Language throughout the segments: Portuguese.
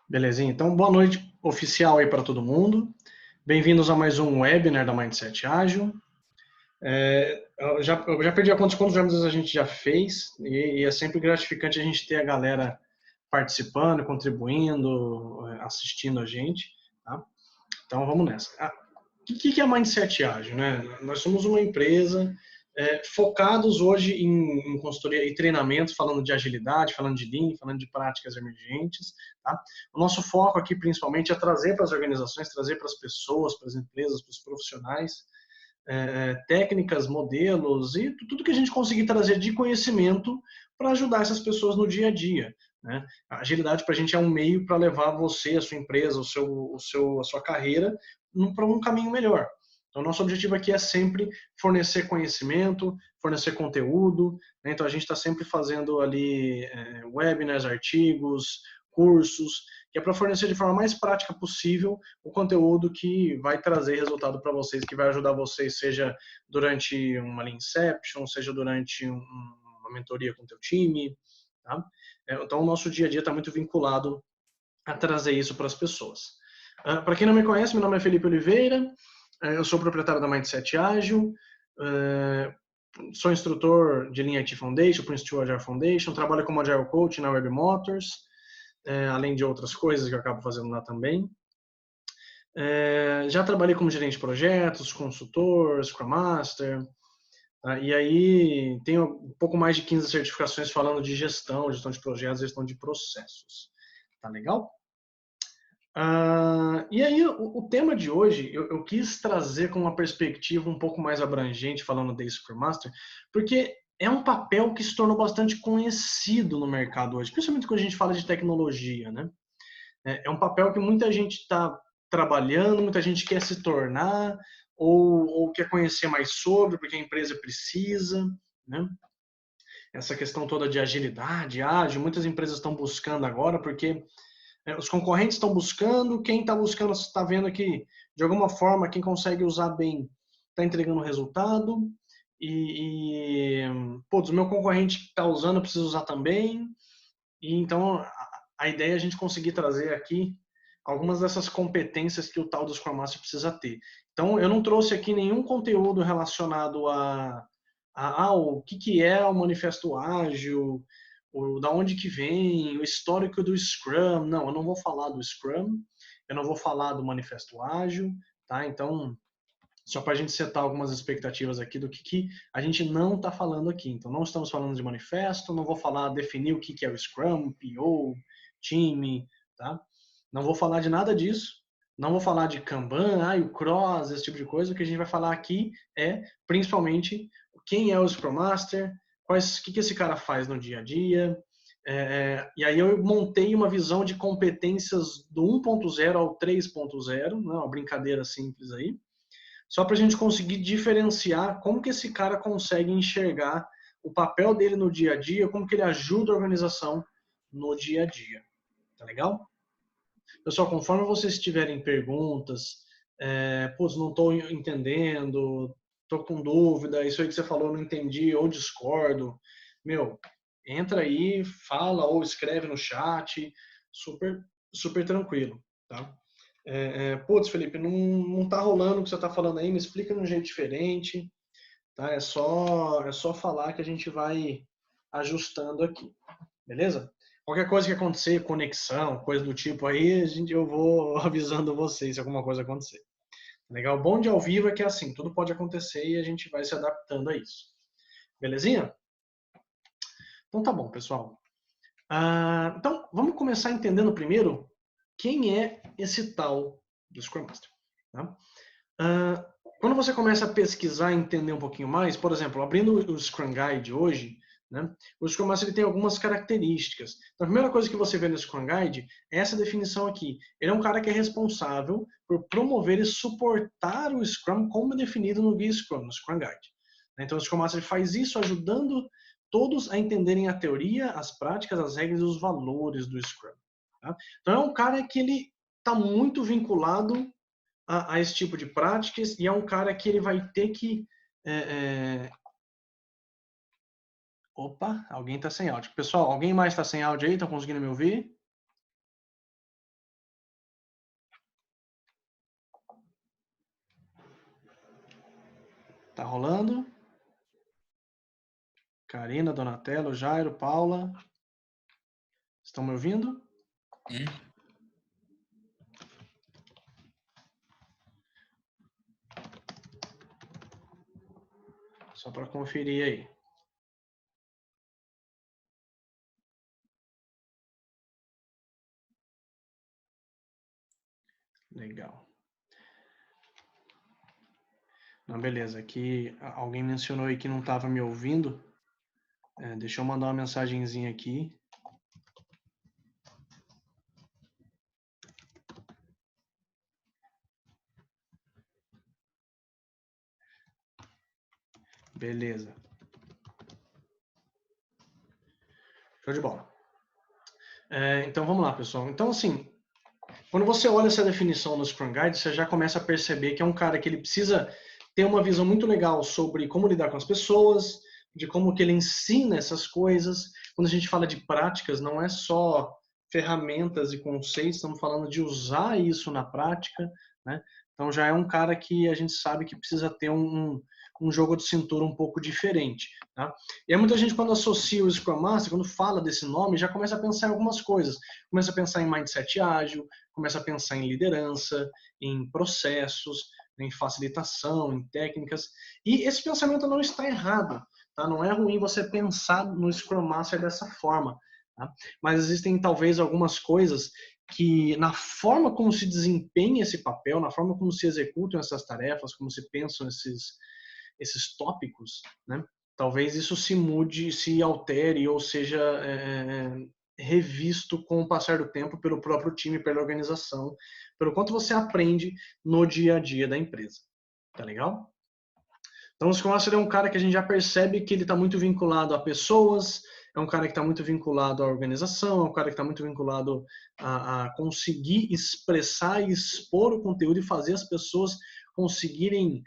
Belezinha? Então, boa noite oficial aí para todo mundo. Bem-vindos a mais um webinar da Mindset Ágil. Eu já perdi a conta de quantos webinars a gente já fez e é sempre gratificante a gente ter a galera participando, contribuindo, assistindo a gente. Tá? Então, vamos nessa. O que é Mindset Ágil? Né? Nós somos uma empresa focados hoje em consultoria e treinamento, falando de agilidade, falando de Lean, falando de práticas emergentes. Tá? O nosso foco aqui, principalmente, é trazer para as organizações, trazer para as pessoas, para as empresas, para os profissionais, técnicas, modelos e tudo que a gente conseguir trazer de conhecimento para ajudar essas pessoas no dia a dia. Né? A agilidade para a gente é um meio para levar você, a sua empresa, a sua carreira para um caminho melhor. Então, nosso objetivo aqui é sempre fornecer conhecimento, fornecer conteúdo. Né? Então, a gente está sempre fazendo ali webinars, artigos, cursos, que é para fornecer de forma mais prática possível o conteúdo que vai trazer resultado para vocês, que vai ajudar vocês, seja durante uma Lean Inception, seja durante uma mentoria com o teu time. Tá? Então, o nosso dia a dia está muito vinculado a trazer isso para as pessoas. Para quem não me conhece, meu nome é Felipe Oliveira, eu sou proprietário da Mindset Ágil, sou instrutor de Lean IT Foundation, Prince 2 Agile Foundation, trabalho como Agile Coach na Web Motors, além de outras coisas que eu acabo fazendo lá também. Já trabalhei como gerente de projetos, consultor, Scrum Master, tá? E aí tenho um pouco mais de 15 certificações falando de gestão de projetos, gestão de processos. Tá legal? E aí, o tema de hoje, eu quis trazer com uma perspectiva um pouco mais abrangente, falando da Scrum Master, porque é um papel que se tornou bastante conhecido no mercado hoje, principalmente quando a gente fala de tecnologia, né? É um papel que muita gente está trabalhando, muita gente quer se tornar, ou quer conhecer mais sobre, porque a empresa precisa, né? Essa questão toda de agilidade, ágil, muitas empresas estão buscando agora, porque os concorrentes estão buscando, quem está buscando está vendo que, de alguma forma, quem consegue usar bem está entregando resultado, putz, o meu concorrente está usando, eu preciso usar também, e então a ideia é a gente conseguir trazer aqui algumas dessas competências que o tal do Scrum Master precisa ter. Então, eu não trouxe aqui nenhum conteúdo relacionado o que é o Manifesto Ágil, da onde que vem, o histórico do Scrum. Não, eu não vou falar do Scrum, eu não vou falar do Manifesto Ágil, tá? Então, só para a gente setar algumas expectativas aqui do que a gente não está falando aqui. Então, não estamos falando de manifesto, não vou falar, definir o que é o Scrum, PO, time, tá? Não vou falar de nada disso. Não vou falar de Kanban, o Cross, esse tipo de coisa. O que a gente vai falar aqui é, principalmente, quem é o Scrum Master, o que esse cara faz no dia a dia. E aí eu montei uma visão de competências do 1.0 ao 3.0, né, uma brincadeira simples aí, só para a gente conseguir diferenciar como que esse cara consegue enxergar o papel dele no dia a dia, como que ele ajuda a organização no dia a dia. Tá legal? Pessoal, conforme vocês tiverem perguntas, não estou entendendo, estou com dúvida, isso aí que você falou, não entendi, ou discordo, meu, entra aí, fala ou escreve no chat, super, super tranquilo, tá? Felipe, não tá rolando o que você tá falando aí, me explica de um jeito diferente, tá? É só falar que a gente vai ajustando aqui, beleza? Qualquer coisa que acontecer, conexão, coisa do tipo aí, eu vou avisando vocês se alguma coisa acontecer. Legal? O bom de ao vivo é que é assim, tudo pode acontecer e a gente vai se adaptando a isso. Belezinha? Então tá bom, pessoal. Então, vamos começar entendendo primeiro quem é esse tal do Scrum Master. Tá? Quando você começa a pesquisar e entender um pouquinho mais, por exemplo, abrindo o Scrum Guide hoje, né, o Scrum Master ele tem algumas características. Então, a primeira coisa que você vê no Scrum Guide é essa definição aqui. Ele é um cara que é responsável por promover e suportar o Scrum como definido no Guia Scrum, no Scrum Guide. Então, o Scrum Master faz isso ajudando todos a entenderem a teoria, as práticas, as regras e os valores do Scrum. Tá? Então, é um cara que ele está muito vinculado a esse tipo de práticas e é um cara que ele vai ter que Opa, alguém está sem áudio. Pessoal, alguém mais está sem áudio aí? Estão conseguindo me ouvir? Tá rolando? Karina, Donatello, Jairo, Paula. Estão me ouvindo? Só para conferir aí. Legal. Não, beleza. Aqui alguém mencionou aí que não estava me ouvindo. Deixa eu mandar uma mensagenzinha aqui. Beleza. Show de bola. Então vamos lá, pessoal. Então, assim, quando você olha essa definição no Scrum Guide, você já começa a perceber que é um cara que ele precisa ter uma visão muito legal sobre como lidar com as pessoas, de como que ele ensina essas coisas. Quando a gente fala de práticas, não é só ferramentas e conceitos, estamos falando de usar isso na prática, né? Então já é um cara que a gente sabe que precisa ter um jogo de cintura um pouco diferente, tá? E aí muita gente, quando associa o Scrum Master, quando fala desse nome, já começa a pensar em algumas coisas. Começa a pensar em mindset ágil, começa a pensar em liderança, em processos, em facilitação, em técnicas. E esse pensamento não está errado, tá? Não é ruim você pensar no Scrum Master dessa forma, tá? Mas existem talvez algumas coisas que na forma como se desempenha esse papel, na forma como se executam essas tarefas, como se pensam esses tópicos, né? Talvez isso se mude, se altere ou seja revisto com o passar do tempo pelo próprio time, pela organização, pelo quanto você aprende no dia a dia da empresa. Tá legal? Então, o Scrum Master é um cara que a gente já percebe que ele está muito vinculado a pessoas, é um cara que está muito vinculado à organização, é um cara que está muito vinculado a conseguir expressar e expor o conteúdo e fazer as pessoas conseguirem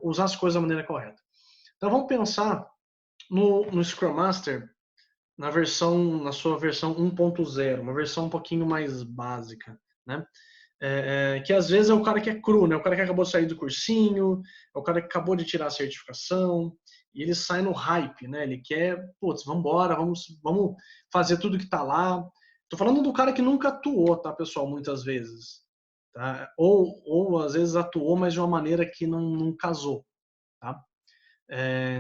usar as coisas da maneira correta. Então, vamos pensar no Scrum Master na sua versão 1.0, uma versão um pouquinho mais básica, né? Que às vezes é o cara que é cru, né? O cara que acabou de sair do cursinho, é o cara que acabou de tirar a certificação, e ele sai no hype, né? Ele quer, putz, vambora, vamos fazer tudo que tá lá. Tô falando do cara que nunca atuou, tá, pessoal, muitas vezes. Tá? Ou às vezes atuou, mas de uma maneira que não casou, tá?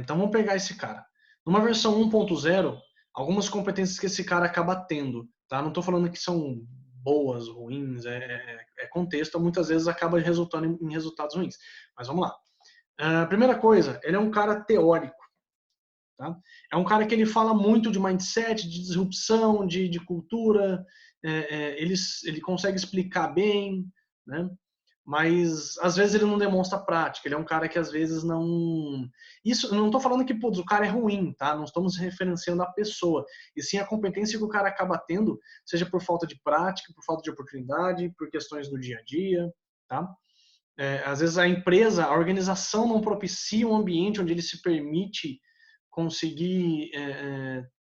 Então vamos pegar esse cara. Numa versão 1.0, algumas competências que esse cara acaba tendo, tá? Não estou falando que são boas, ruins, é contexto, muitas vezes acaba resultando em resultados ruins. Mas vamos lá. Primeira coisa, ele é um cara teórico. Tá? É um cara que ele fala muito de mindset, de disrupção, de cultura, ele consegue explicar bem, né? Mas às vezes ele não demonstra prática, ele é um cara que às vezes não... Isso, eu não estou falando que putz, o cara é ruim, tá? Não estamos referenciando a pessoa, e sim a competência que o cara acaba tendo, seja por falta de prática, por falta de oportunidade, por questões do dia a dia, tá? Às vezes a empresa, a organização não propicia um ambiente onde ele se permite conseguir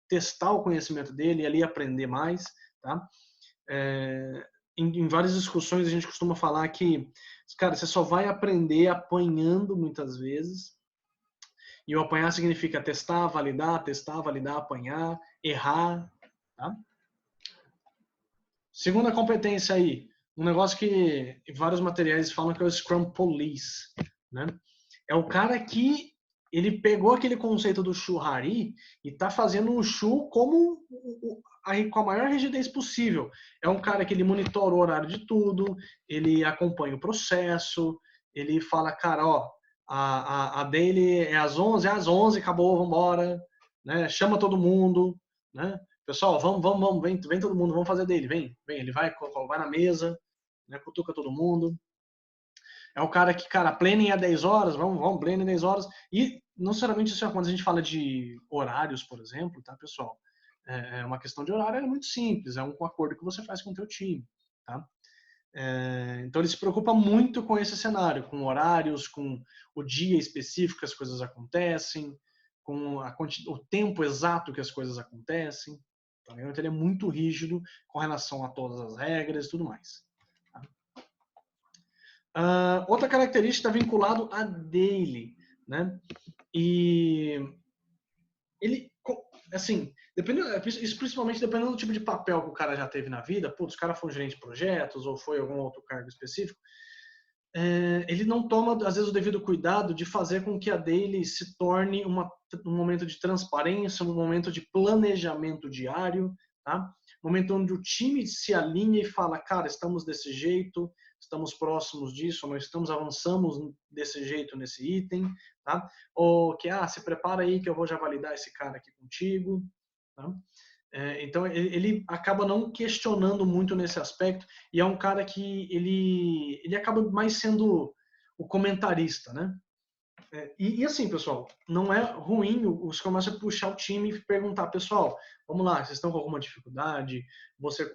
testar o conhecimento dele e ali aprender mais, tá? Em várias discussões a gente costuma falar que, cara, você só vai aprender apanhando muitas vezes. E o apanhar significa testar, validar, apanhar, errar, tá? Segunda competência aí, um negócio que vários materiais falam que é o Scrum Police, né? É o cara que ele pegou aquele conceito do Shu-Hari e está fazendo um Shu com a maior rigidez possível. É um cara que ele monitora o horário de tudo, ele acompanha o processo, ele fala, cara, ó, a daily é às 11, acabou, vamos embora, né? Chama todo mundo, né? Pessoal, vamos, vem todo mundo, vamos fazer dele, vem, ele vai na mesa, né? Cutuca todo mundo. É o cara que, cara, planning é 10 horas, vamos, planning 10 horas. E não necessariamente isso é quando a gente fala de horários, por exemplo, tá, pessoal? Uma questão de horário é muito simples, é um acordo que você faz com o teu time, tá? Então ele se preocupa muito com esse cenário, com horários, com o dia específico que as coisas acontecem, com o tempo exato que as coisas acontecem. Tá? Então ele é muito rígido com relação a todas as regras e tudo mais. Tá? Outra característica está vinculado a daily, né? E ele, assim, isso principalmente dependendo do tipo de papel que o cara já teve na vida, putz, o cara foi um gerente de projetos ou foi algum outro cargo específico, ele não toma, às vezes, o devido cuidado de fazer com que a daily se torne um momento de transparência, um momento de planejamento diário, tá? Um momento onde o time se alinha e fala, cara, estamos desse jeito, estamos próximos disso, nós avançamos desse jeito nesse item, tá? Ou que, se prepara aí que eu vou já validar esse cara aqui contigo, tá? Então ele acaba não questionando muito nesse aspecto e é um cara que ele acaba mais sendo o comentarista, né? E assim, pessoal, não é ruim o Scrum Master puxar o time e perguntar, pessoal, vamos lá, vocês estão com alguma dificuldade?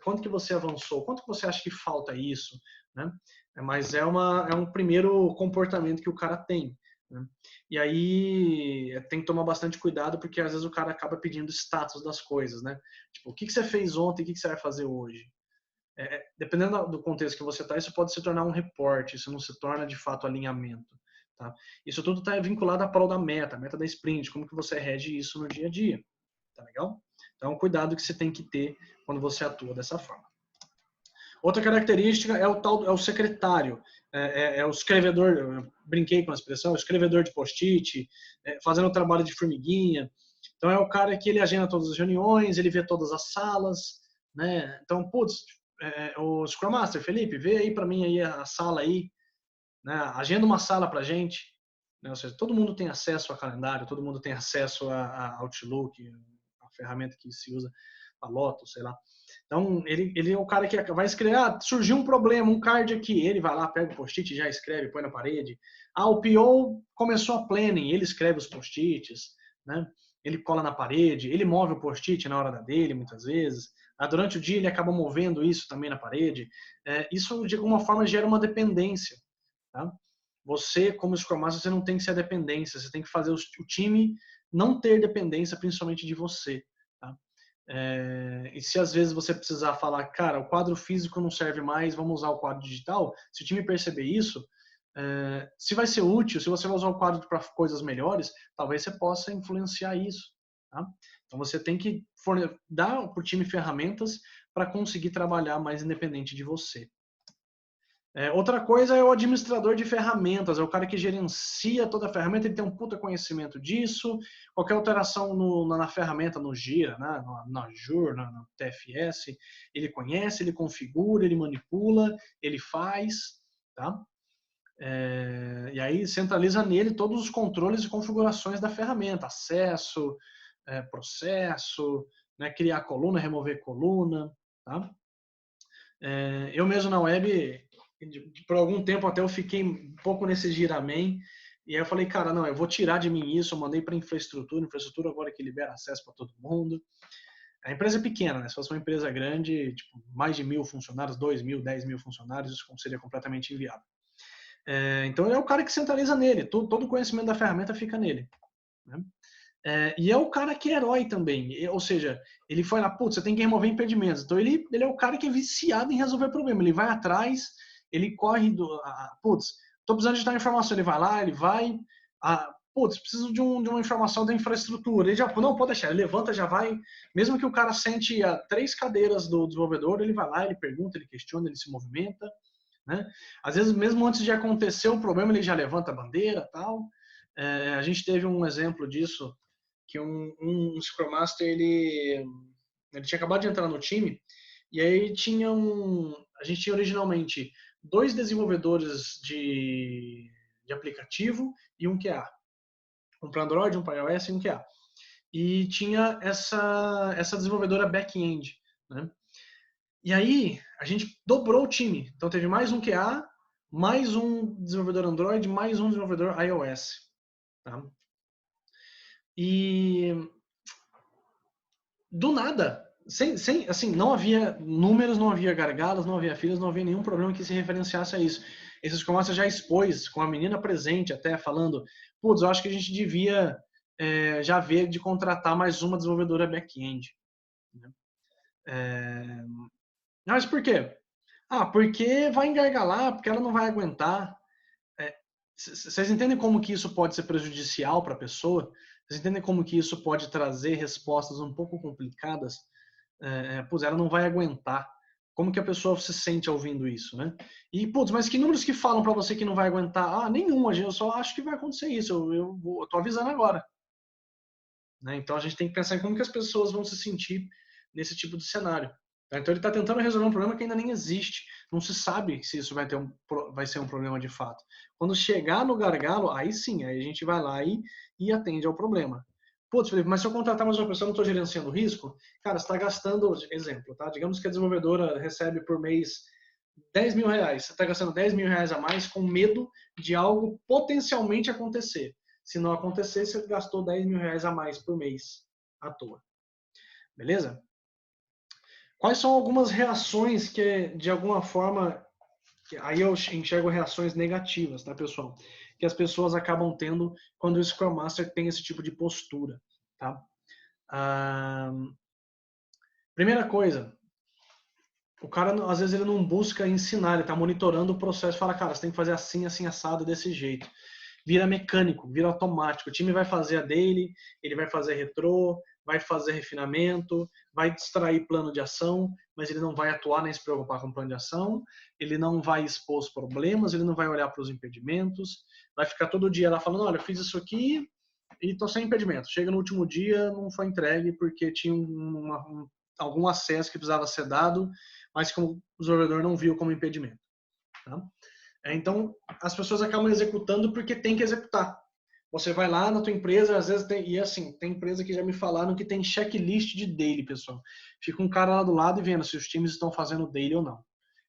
Quanto que você avançou? Quanto que você acha que falta isso? Né? Mas é um primeiro comportamento que o cara tem. Né? E aí tem que tomar bastante cuidado, porque às vezes o cara acaba pedindo status das coisas, né? Tipo, o que você fez ontem, o que você vai fazer hoje? Dependendo do contexto que você está, isso pode se tornar um reporte, isso não se torna de fato alinhamento. Tá? Isso tudo está vinculado à prol da meta da sprint, como que você rege isso no dia a dia. Tá legal? Então, cuidado que você tem que ter quando você atua dessa forma. Outra característica é o secretário, o escrevedor, eu brinquei com a expressão, o escrevedor de post-it, fazendo o trabalho de formiguinha. Então, é o cara que ele agenda todas as reuniões, ele vê todas as salas, né? Então, putz, o Scrum Master, Felipe, vê aí para mim aí a sala aí, né? Agenda uma sala para gente, né? Ou seja, todo mundo tem acesso a calendário, todo mundo tem acesso a Outlook, a ferramenta que se usa, a Lotus, sei lá. Então, ele é o cara que vai escrever, surgiu um problema, um card aqui, ele vai lá, pega o post-it, já escreve, põe na parede. O PO começou a planning, ele escreve os post-its, né? Ele cola na parede, ele move o post-it na hora dele, muitas vezes. Durante o dia ele acaba movendo isso também na parede. Isso, de alguma forma, gera uma dependência. Tá? Você, como Scrum Master, você não tem que ser a dependência, você tem que fazer o time não ter dependência, principalmente de você. Tá? E se às vezes você precisar falar, cara, o quadro físico não serve mais, vamos usar o quadro digital, se o time perceber isso, se vai ser útil, se você vai usar o quadro para coisas melhores, talvez você possa influenciar isso. Tá? Então você tem que dar para o time ferramentas para conseguir trabalhar mais independente de você. Outra coisa é o administrador de ferramentas, é o cara que gerencia toda a ferramenta, ele tem um puta conhecimento disso, qualquer alteração na ferramenta, no Gira, né, no Azure, no TFS, ele conhece, ele configura, ele manipula, ele faz, tá? E aí centraliza nele todos os controles e configurações da ferramenta, acesso, processo, né, criar coluna, remover coluna, tá? Eu mesmo na web, por algum tempo até eu fiquei um pouco nesse giramen, e aí eu falei, cara, não, eu vou tirar de mim isso, eu mandei para infraestrutura agora que libera acesso para todo mundo. A empresa é pequena, né? Se fosse uma empresa grande, tipo, mais de 1.000 funcionários, 2.000, 10.000 funcionários, isso seria completamente inviável. Então é o cara que centraliza nele, todo o conhecimento da ferramenta fica nele. Né? E é o cara que é herói também, ou seja, ele foi lá, putz, você tem que remover impedimentos. Então ele é o cara que é viciado em resolver problema. Ele vai atrás, ele corre putz, tô precisando de tal informação. Ele vai lá, ele vai, putz, preciso de uma informação da infraestrutura. Ele já, não, pode deixar, ele levanta, já vai. Mesmo que o cara sente a 3 cadeiras do desenvolvedor, ele vai lá, ele pergunta, ele questiona, ele se movimenta. Né? Às vezes, mesmo antes de acontecer o problema, ele já levanta a bandeira, tal. A gente teve um exemplo disso, que um Scrum Master, ele tinha acabado de entrar no time, e aí a gente tinha originalmente 2 desenvolvedores de aplicativo e um QA. Um para Android, um para iOS e um QA. E tinha essa desenvolvedora back-end, né? E aí, a gente dobrou o time. Então, teve mais um QA, mais um desenvolvedor Android, mais um desenvolvedor iOS. Tá? E do nada, assim, não havia números, não havia gargalos, não havia filas, não havia nenhum problema que se referenciasse a isso. Esses Scrum já expôs, com a menina presente até, falando, putz, eu acho que a gente devia já ver de contratar mais uma desenvolvedora back-end. Né? Mas por quê? Ah, porque vai engargalar, porque ela não vai aguentar. Vocês entendem como que isso pode ser prejudicial para a pessoa? Vocês entendem como que isso pode trazer respostas um pouco complicadas? Putz, ela não vai aguentar. Como que a pessoa se sente ouvindo isso, né? E, putz, mas que números que falam para você que não vai aguentar? Ah, nenhum, eu só acho que vai acontecer isso, eu tô avisando agora. Né? Então a gente tem que pensar em como que as pessoas vão se sentir nesse tipo de cenário. Tá? Então ele está tentando resolver um problema que ainda nem existe. Não se sabe se isso vai ser um problema de fato. Quando chegar no gargalo, aí sim, aí a gente vai lá e atende ao problema. Putz, Felipe, mas se eu contratar mais uma pessoa, não estou gerenciando risco? Cara, você está gastando, exemplo, tá? Digamos que a desenvolvedora recebe por mês R$ 10.000. Você está gastando R$ 10.000 a mais com medo de algo potencialmente acontecer. Se não acontecer, você gastou R$ 10.000 a mais por mês à toa. Beleza? Quais são algumas reações que, de alguma forma, aí eu enxergo reações negativas, tá, pessoal? Que as pessoas acabam tendo quando o Scrum Master tem esse tipo de postura, tá? Primeira coisa, o cara, às vezes, ele não busca ensinar, ele está monitorando o processo e fala, cara, você tem que fazer assim, assim, assado, desse jeito. Vira mecânico, vira automático. O time vai fazer a dele, ele vai fazer retrô, vai fazer refinamento, vai distrair plano de ação, mas ele não vai atuar nem se preocupar com o plano de ação, ele não vai expor os problemas, ele não vai olhar para os impedimentos, vai ficar todo dia lá falando, olha, eu fiz isso aqui e estou sem impedimento. Chega no último dia, não foi entregue porque tinha algum acesso que precisava ser dado, mas que o desenvolvedor não viu como impedimento. Tá? Então, as pessoas acabam executando porque tem que executar. Você vai lá na tua empresa, às vezes tem, e assim, tem empresa que já me falaram que tem checklist de daily, pessoal. Fica um cara lá do lado e vendo se os times estão fazendo daily ou não.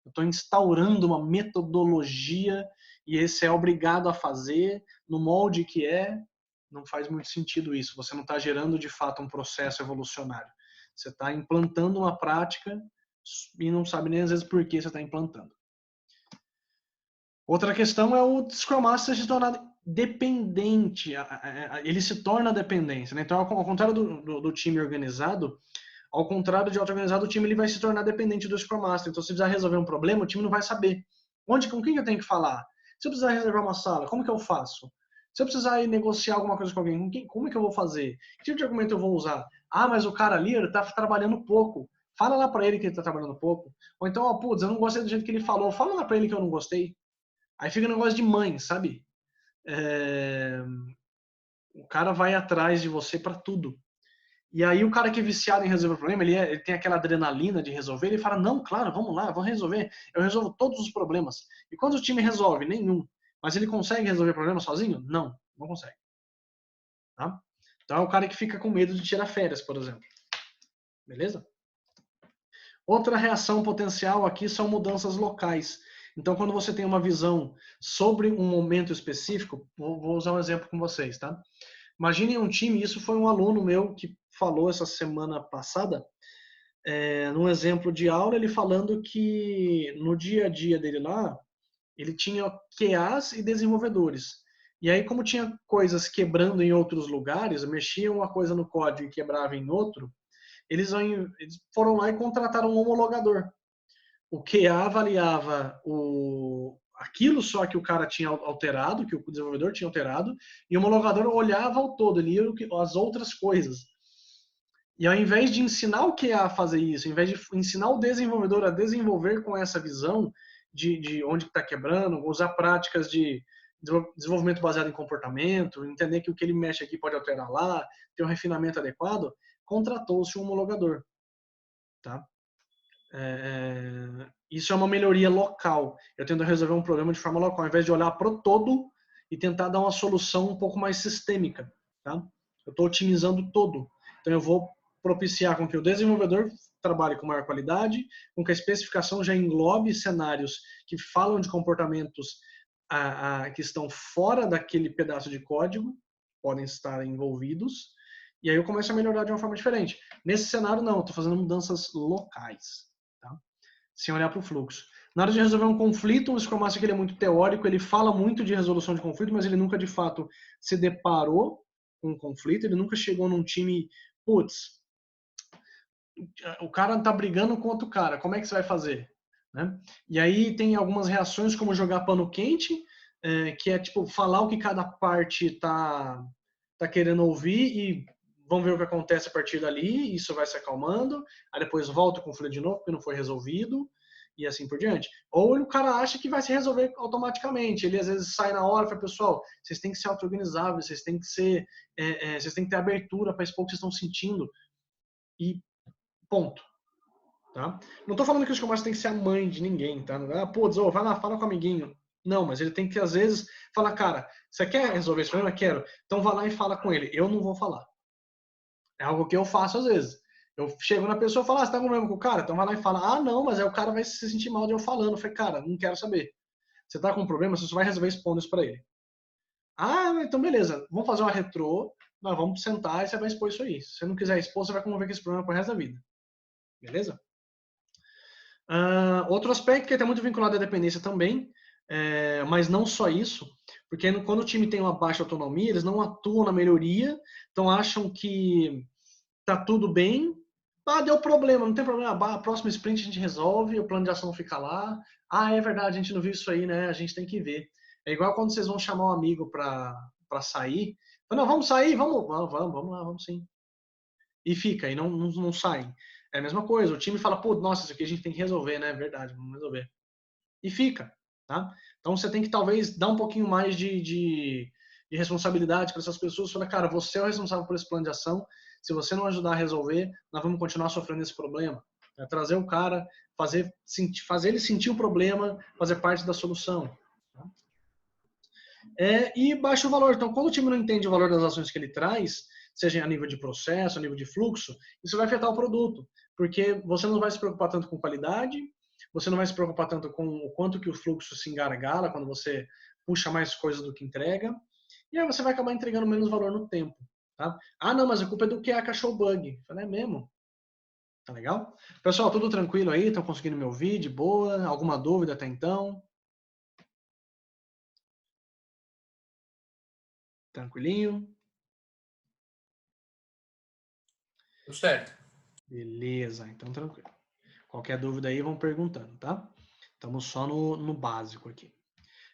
Eu estou instaurando uma metodologia e esse é obrigado a fazer no molde que é. Não faz muito sentido isso. Você não está gerando de fato um processo evolucionário. Você está implantando uma prática e não sabe nem às vezes por que você está implantando. Outra questão é o Scrum Master se tornar dependente, ele se torna dependência. Né? Então, ao contrário do time organizado, ao contrário de auto-organizado, o time ele vai se tornar dependente do Scrum Master. Então, se precisar resolver um problema, o time não vai saber. Com quem eu tenho que falar? Se eu precisar reservar uma sala, como que eu faço? Se eu precisar ir negociar alguma coisa com alguém, como que eu vou fazer? Que tipo de argumento eu vou usar? Ah, mas o cara ali, ele tá trabalhando pouco. Fala lá para ele que ele tá trabalhando pouco. Ou então, ó, putz, eu não gostei do jeito que ele falou. Fala lá para ele que eu não gostei. Aí fica um negócio de mãe, sabe? É... O cara vai atrás de você para tudo. E aí o cara que é viciado em resolver o problema, ele tem aquela adrenalina de resolver, ele fala, não, claro, vamos lá, vamos resolver. Eu resolvo todos os problemas. E quando o time resolve? Nenhum. Mas ele consegue resolver o problema sozinho? Não, não consegue. Tá? Então é o cara que fica com medo de tirar férias, por exemplo. Beleza? Outra reação potencial aqui são mudanças locais. Então, quando você tem uma visão sobre um momento específico, vou usar um exemplo com vocês, tá? Imaginem um time, isso foi um aluno meu que falou essa semana passada, num exemplo de aula, ele falando que no dia a dia dele lá, ele tinha QAs e desenvolvedores. E aí, como tinha coisas quebrando em outros lugares, mexiam uma coisa no código e quebrava em outro, eles foram lá e contrataram um homologador. O QA avaliava aquilo só que o cara tinha alterado, que o desenvolvedor tinha alterado, e o homologador olhava o todo, ele ia as outras coisas. E ao invés de ensinar o QA a fazer isso, ao invés de ensinar o desenvolvedor a desenvolver com essa visão de onde está quebrando, usar práticas de desenvolvimento baseado em comportamento, entender que o que ele mexe aqui pode alterar lá, ter um refinamento adequado, contratou-se um homologador. Tá? Isso é uma melhoria local. Eu tento resolver um problema de forma local, ao invés de olhar para o todo e tentar dar uma solução um pouco mais sistêmica. Tá? Eu estou otimizando todo. Então eu vou propiciar com que o desenvolvedor trabalhe com maior qualidade, com que a especificação já englobe cenários que falam de comportamentos que estão fora daquele pedaço de código, podem estar envolvidos, e aí eu começo a melhorar de uma forma diferente. Nesse cenário, não, estou fazendo mudanças locais, tá? Sem olhar para o fluxo. Na hora de resolver um conflito, o Scrum Master ele é muito teórico, ele fala muito de resolução de conflito, mas ele nunca de fato se deparou com um conflito, ele nunca chegou num time, putz, o cara tá brigando com outro cara, como é que você vai fazer? né? E aí tem algumas reações como jogar pano quente, que é tipo falar o que cada parte tá querendo ouvir e vamos ver o que acontece a partir dali, isso vai se acalmando, aí depois volta o conflito de novo porque não foi resolvido e assim por diante. Ou o cara acha que vai se resolver automaticamente, ele às vezes sai na hora e fala, pessoal, vocês têm que ser auto-organizáveis, vocês têm que ser, vocês têm que ter abertura para expor o que vocês estão sentindo e ponto. Tá? Não estou falando que o Scrum Master tem que ser a mãe de ninguém, tá? Pô, vai lá, fala com o amiguinho. Não, mas ele tem que, às vezes, falar, cara, você quer resolver esse problema? Quero. Então vá lá e fala com ele. Eu não vou falar. É algo que eu faço às vezes. Eu chego na pessoa e falo, você tá com problema com o cara? Então vai lá e fala, ah, não, mas aí o cara vai se sentir mal de eu falando. Eu falei, cara, não quero saber. Você tá com um problema, você só vai resolver expondo isso pra ele. Ah, então beleza, vamos fazer uma retrô, nós vamos sentar e você vai expor isso aí. Se você não quiser expor, você vai conviver com esse problema pro resto da vida. Beleza? Outro aspecto que está muito vinculado à dependência também, mas não só isso, porque quando o time tem uma baixa autonomia, eles não atuam na melhoria, então acham que tá tudo bem, deu problema, não tem problema, a próxima sprint a gente resolve, o plano de ação fica lá, é verdade, a gente não viu isso aí, né, a gente tem que ver. É igual quando vocês vão chamar um amigo para sair, não, vamos sair, vamos lá, vamos sim. E fica, e não saem. É a mesma coisa, o time fala, pô, nossa, isso aqui a gente tem que resolver, né? É verdade, vamos resolver. E fica, tá? Então você tem que talvez dar um pouquinho mais de responsabilidade para essas pessoas. Falar, cara, você é o responsável por esse plano de ação. Se você não ajudar a resolver, nós vamos continuar sofrendo esse problema. É trazer o cara, fazer ele sentir o problema, fazer parte da solução. Tá? E baixa o valor. Então, quando o time não entende o valor das ações que ele traz, seja a nível de processo, a nível de fluxo, isso vai afetar o produto, porque você não vai se preocupar tanto com qualidade, você não vai se preocupar tanto com o quanto que o fluxo se engargala quando você puxa mais coisas do que entrega, e aí você vai acabar entregando menos valor no tempo. Tá? Ah, não, mas a culpa é do que a achou bug. Falei, é mesmo? Tá legal? Pessoal, tudo tranquilo aí? Estão conseguindo me ouvir de boa? Alguma dúvida até então? Tranquilinho? Tudo certo. Beleza, então tranquilo. Qualquer dúvida aí, vão perguntando, tá? Estamos só no básico aqui.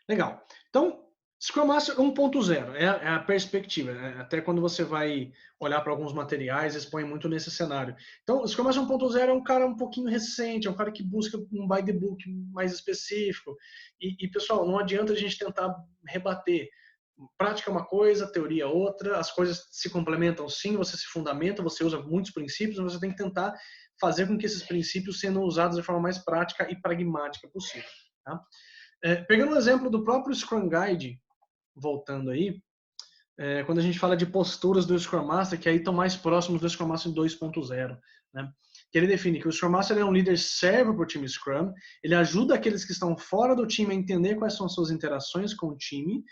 Legal. Então, Scrum Master 1.0 é a perspectiva. Até quando você vai olhar para alguns materiais, expõe muito nesse cenário. Então, o Scrum Master 1.0 é um cara um pouquinho recente, é um cara que busca um by the book mais específico. E pessoal, não adianta a gente tentar rebater. Prática é uma coisa, teoria é outra, as coisas se complementam sim, você se fundamenta, você usa muitos princípios, mas você tem que tentar fazer com que esses princípios sejam usados de forma mais prática e pragmática possível. Tá? Pegando um exemplo do próprio Scrum Guide, voltando aí, quando a gente fala de posturas do Scrum Master, que aí estão mais próximos do Scrum Master 2.0, né? Que ele define que o Scrum Master é um líder servo para o time Scrum, ele ajuda aqueles que estão fora do time a entender quais são as suas interações com o time,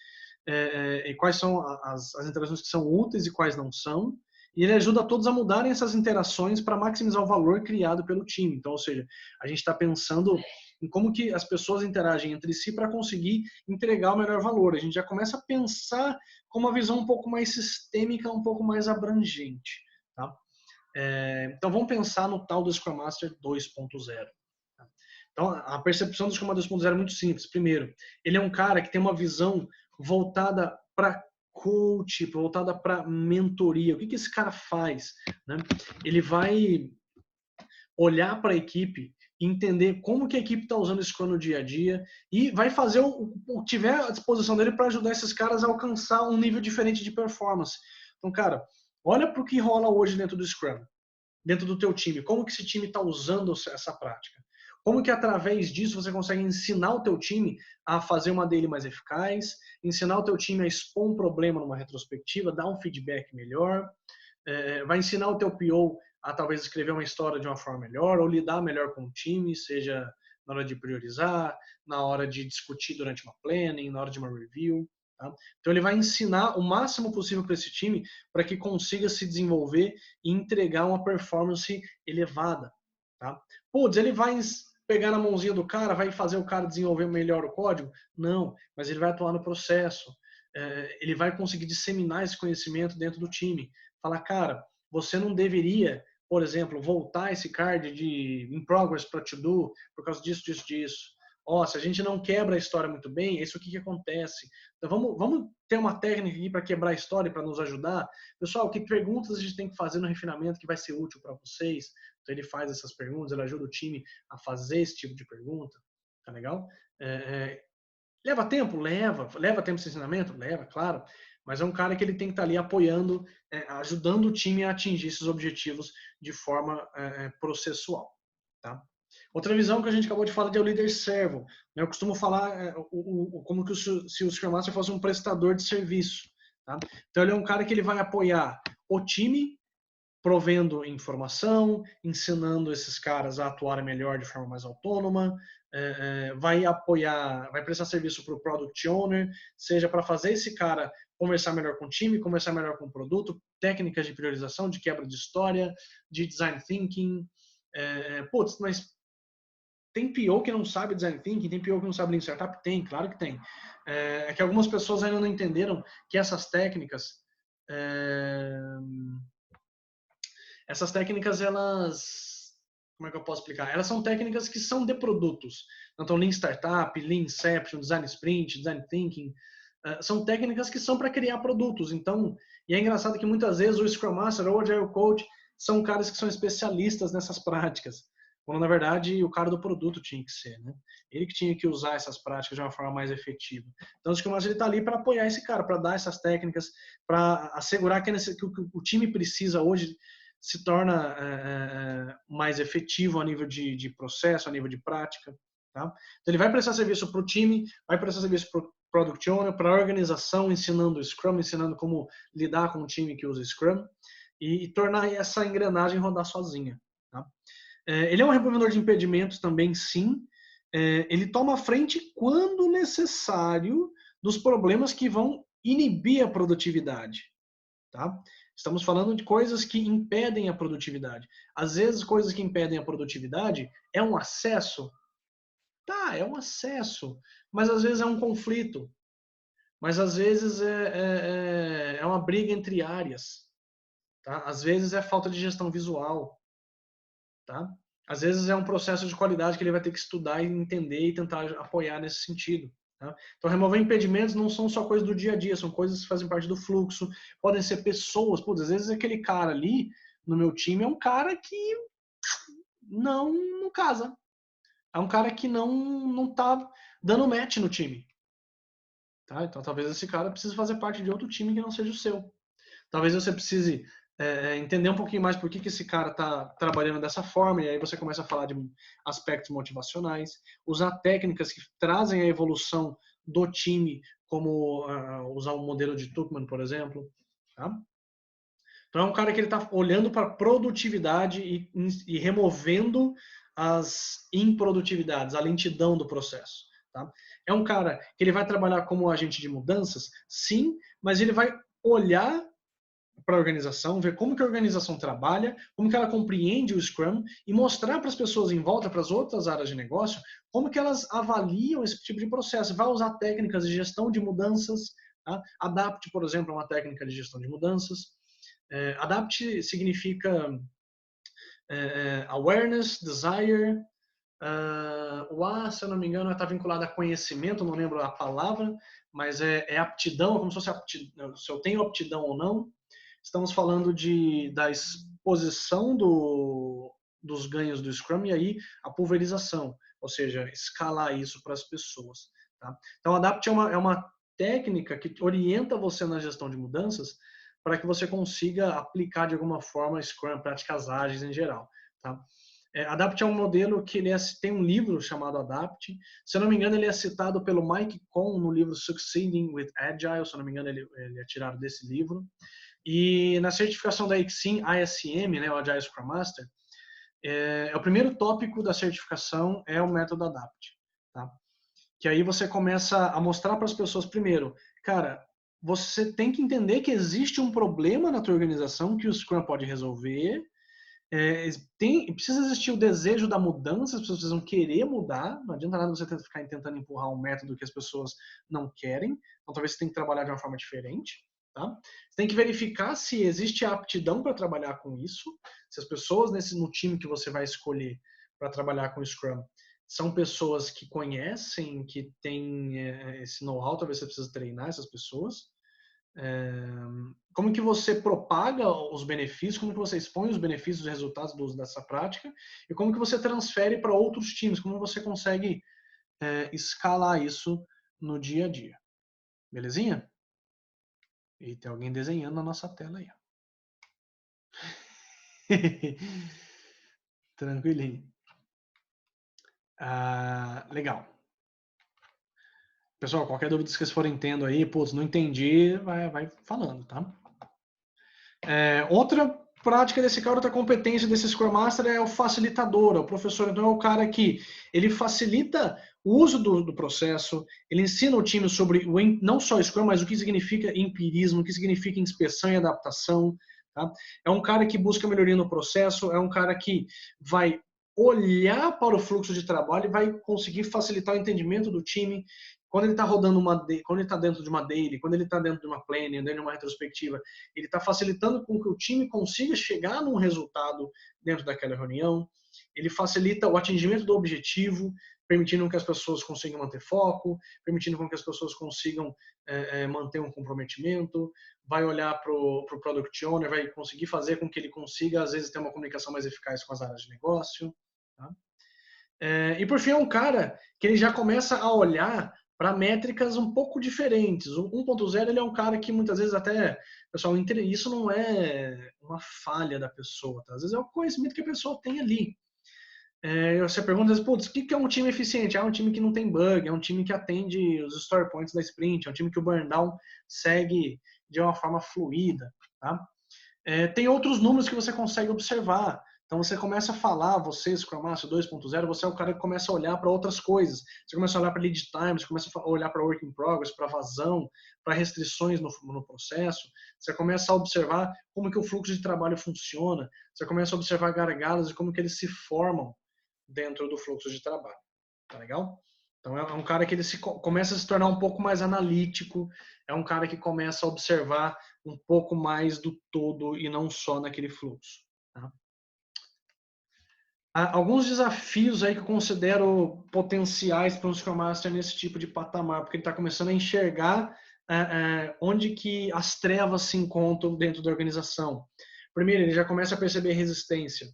e quais são as interações que são úteis e quais não são, e ele ajuda todos a mudarem essas interações para maximizar o valor criado pelo time. Então, ou seja, a gente está pensando em como que as pessoas interagem entre si para conseguir entregar o melhor valor. A gente já começa a pensar com uma visão um pouco mais sistêmica, um pouco mais abrangente. Tá? Então, vamos pensar no tal do Scrum Master 2.0. Tá? Então, a percepção do Scrum Master 2.0 é muito simples. Primeiro, ele é um cara que tem uma visão voltada para coach, voltada para mentoria. O que esse cara faz? Né? Ele vai olhar para a equipe, entender como que a equipe está usando o Scrum no dia a dia e vai fazer o que tiver à disposição dele para ajudar esses caras a alcançar um nível diferente de performance. Então, cara, olha para o que rola hoje dentro do Scrum, dentro do teu time. Como que esse time está usando essa prática? Como que através disso você consegue ensinar o teu time a fazer uma daily mais eficaz, ensinar o teu time a expor um problema numa retrospectiva, dar um feedback melhor, vai ensinar o teu PO a talvez escrever uma história de uma forma melhor ou lidar melhor com o time, seja na hora de priorizar, na hora de discutir durante uma planning, na hora de uma review. Tá? Então ele vai ensinar o máximo possível para esse time para que consiga se desenvolver e entregar uma performance elevada. Tá? Putz, ele vai pegar na mãozinha do cara, vai fazer o cara desenvolver melhor o código? Não, mas ele vai atuar no processo. Ele vai conseguir disseminar esse conhecimento dentro do time. Falar, cara, você não deveria por exemplo, voltar esse card de in progress para to do por causa disso, disso, disso. Ó, se a gente não quebra a história muito bem, isso aqui que acontece. Então vamos ter uma técnica aqui para quebrar a história, para nos ajudar. Pessoal, que perguntas a gente tem que fazer no refinamento que vai ser útil para vocês? Então ele faz essas perguntas, ele ajuda o time a fazer esse tipo de pergunta. Tá legal? Leva tempo? Leva. Leva tempo esse ensinamento? Leva, claro. Mas é um cara que ele tem que estar ali apoiando, ajudando o time a atingir esses objetivos de forma processual. Tá? Outra visão que a gente acabou de falar é o líder servo. Eu costumo falar como que se o Scrum Master fosse um prestador de serviço. Tá? Então ele é um cara que ele vai apoiar o time, provendo informação, ensinando esses caras a atuarem melhor de forma mais autônoma, vai apoiar, vai prestar serviço para o Product Owner, seja para fazer esse cara conversar melhor com o time, conversar melhor com o produto, técnicas de priorização, de quebra de história, de design thinking. Putz, mas tem PO que não sabe design thinking, tem PO que não sabe Lean Startup? Tem, claro que tem. É que algumas pessoas ainda não entenderam que essas técnicas elas, como é que eu posso explicar? Elas são técnicas que são de produtos. Então, Lean Startup, Lean Inception, Design Sprint, Design Thinking, são técnicas que são para criar produtos. Então, e é engraçado que muitas vezes o Scrum Master ou o Agile Coach são caras que são especialistas nessas práticas. Quando, na verdade, o cara do produto tinha que ser, né? Ele que tinha que usar essas práticas de uma forma mais efetiva. Então, o Scrum Master está ali para apoiar esse cara, para dar essas técnicas, para assegurar que o time precisa hoje se torna mais efetivo a nível de processo, a nível de prática. Tá? Então, ele vai prestar serviço para o time, vai prestar serviço para o Product Owner, para a organização, ensinando o Scrum, ensinando como lidar com um time que usa Scrum e tornar essa engrenagem rodar sozinha. Tá? Ele é um removedor de impedimentos também, sim. Ele toma a frente quando necessário dos problemas que vão inibir a produtividade. Tá? Estamos falando de coisas que impedem a produtividade. Às vezes, coisas que impedem a produtividade é um acesso. Tá, é um acesso. Mas às vezes é um conflito. Mas às vezes é uma briga entre áreas. Tá? Às vezes é falta de gestão visual. Tá? Às vezes é um processo de qualidade que ele vai ter que estudar e entender e tentar apoiar nesse sentido. Tá? Então, remover impedimentos não são só coisas do dia a dia, são coisas que fazem parte do fluxo, podem ser pessoas. Pô, às vezes aquele cara ali no meu time é um cara que não casa. É um cara que não tá dando match no time. Tá? Então, talvez esse cara precise fazer parte de outro time que não seja o seu. Talvez você precise entender um pouquinho mais por que esse cara está trabalhando dessa forma, e aí você começa a falar de aspectos motivacionais, usar técnicas que trazem a evolução do time, como usar um modelo de Tuckman, por exemplo. Tá? Então é um cara que ele está olhando para a produtividade e removendo as improdutividades, a lentidão do processo. Tá? É um cara que ele vai trabalhar como agente de mudanças, sim, mas ele vai olhar para a organização, ver como que a organização trabalha, como que ela compreende o Scrum e mostrar para as pessoas em volta, para as outras áreas de negócio, como que elas avaliam esse tipo de processo. Vai usar técnicas de gestão de mudanças, tá? Adapt, por exemplo, é uma técnica de gestão de mudanças. Adapt significa awareness, desire, o A, se eu não me engano, está vinculado a conhecimento, não lembro a palavra, mas é aptidão, como se fosse aptidão, se eu tenho aptidão ou não. Estamos falando da exposição dos ganhos do Scrum e aí a pulverização, ou seja, escalar isso para as pessoas. Tá? Então, Adapt é uma técnica que orienta você na gestão de mudanças para que você consiga aplicar de alguma forma Scrum, práticas ágeis em geral. Tá? Adapt é um modelo que tem um livro chamado Adapt. Se eu não me engano, ele é citado pelo Mike Cohn no livro Succeeding with Agile. Se eu não me engano, ele é tirado desse livro. E na certificação da ISM, né, o Agile Scrum Master, o primeiro tópico da certificação é o método Adapt. Tá? Que aí você começa a mostrar para as pessoas, primeiro, cara, você tem que entender que existe um problema na tua organização que o Scrum pode resolver. Precisa existir o desejo da mudança, as pessoas precisam querer mudar. Não adianta nada você ficar tentando empurrar um método que as pessoas não querem. Então, talvez você tenha que trabalhar de uma forma diferente. Tá? Você tem que verificar se existe aptidão para trabalhar com isso, se as pessoas no time que você vai escolher para trabalhar com Scrum são pessoas que conhecem, que têm esse know-how, talvez você precise treinar essas pessoas. Como que você propaga os benefícios, como que você expõe os benefícios e resultados do uso dessa prática, e como que você transfere para outros times, como você consegue escalar isso no dia a dia. Belezinha? E tem alguém desenhando na nossa tela aí. Tranquilinho. Legal. Pessoal, qualquer dúvida que vocês forem tendo aí, putz, não entendi, vai falando, tá? Outra prática desse cara, outra competência desse Scrum Master é o facilitador, o professor. Então é o cara que ele facilita o uso do processo, ele ensina o time sobre não só Scrum, mas o que significa empirismo, o que significa inspeção e adaptação. Tá? É um cara que busca melhoria no processo, é um cara que vai olhar para o fluxo de trabalho e vai conseguir facilitar o entendimento do time. Quando ele está rodando quando ele está dentro de uma daily, quando ele está dentro de uma planning, dentro de uma retrospectiva, ele está facilitando com que o time consiga chegar num resultado dentro daquela reunião. Ele facilita o atingimento do objetivo, permitindo que as pessoas consigam manter foco, permitindo que as pessoas consigam manter um comprometimento, vai olhar para o Product Owner, vai conseguir fazer com que ele consiga, às vezes, ter uma comunicação mais eficaz com as áreas de negócio. Tá? E, por fim, é um cara que ele já começa a olhar para métricas um pouco diferentes. O 1.0 ele é um cara que muitas vezes até, pessoal, isso não é uma falha da pessoa, tá? Às vezes é o conhecimento que a pessoa tem ali. Você pergunta, putz, o que é um time eficiente? É um time que não tem bug, é um time que atende os story points da sprint, é um time que o burn down segue de uma forma fluida. Tá? Tem outros números que você consegue observar. Então você começa a falar, você, Scrum Master 2.0, você é o cara que começa a olhar para outras coisas. Você começa a olhar para lead time, você começa a olhar para work in progress, para vazão, para restrições no processo. Você começa a observar como que o fluxo de trabalho funciona. Você começa a observar gargalos e como que eles se formam dentro do fluxo de trabalho. Tá legal? Então é um cara que ele começa a se tornar um pouco mais analítico, é um cara que começa a observar um pouco mais do todo e não só naquele fluxo. Tá? Alguns desafios aí que eu considero potenciais para um Scrum Master nesse tipo de patamar, porque ele está começando a enxergar onde que as trevas se encontram dentro da organização. Primeiro, ele já começa a perceber resistência.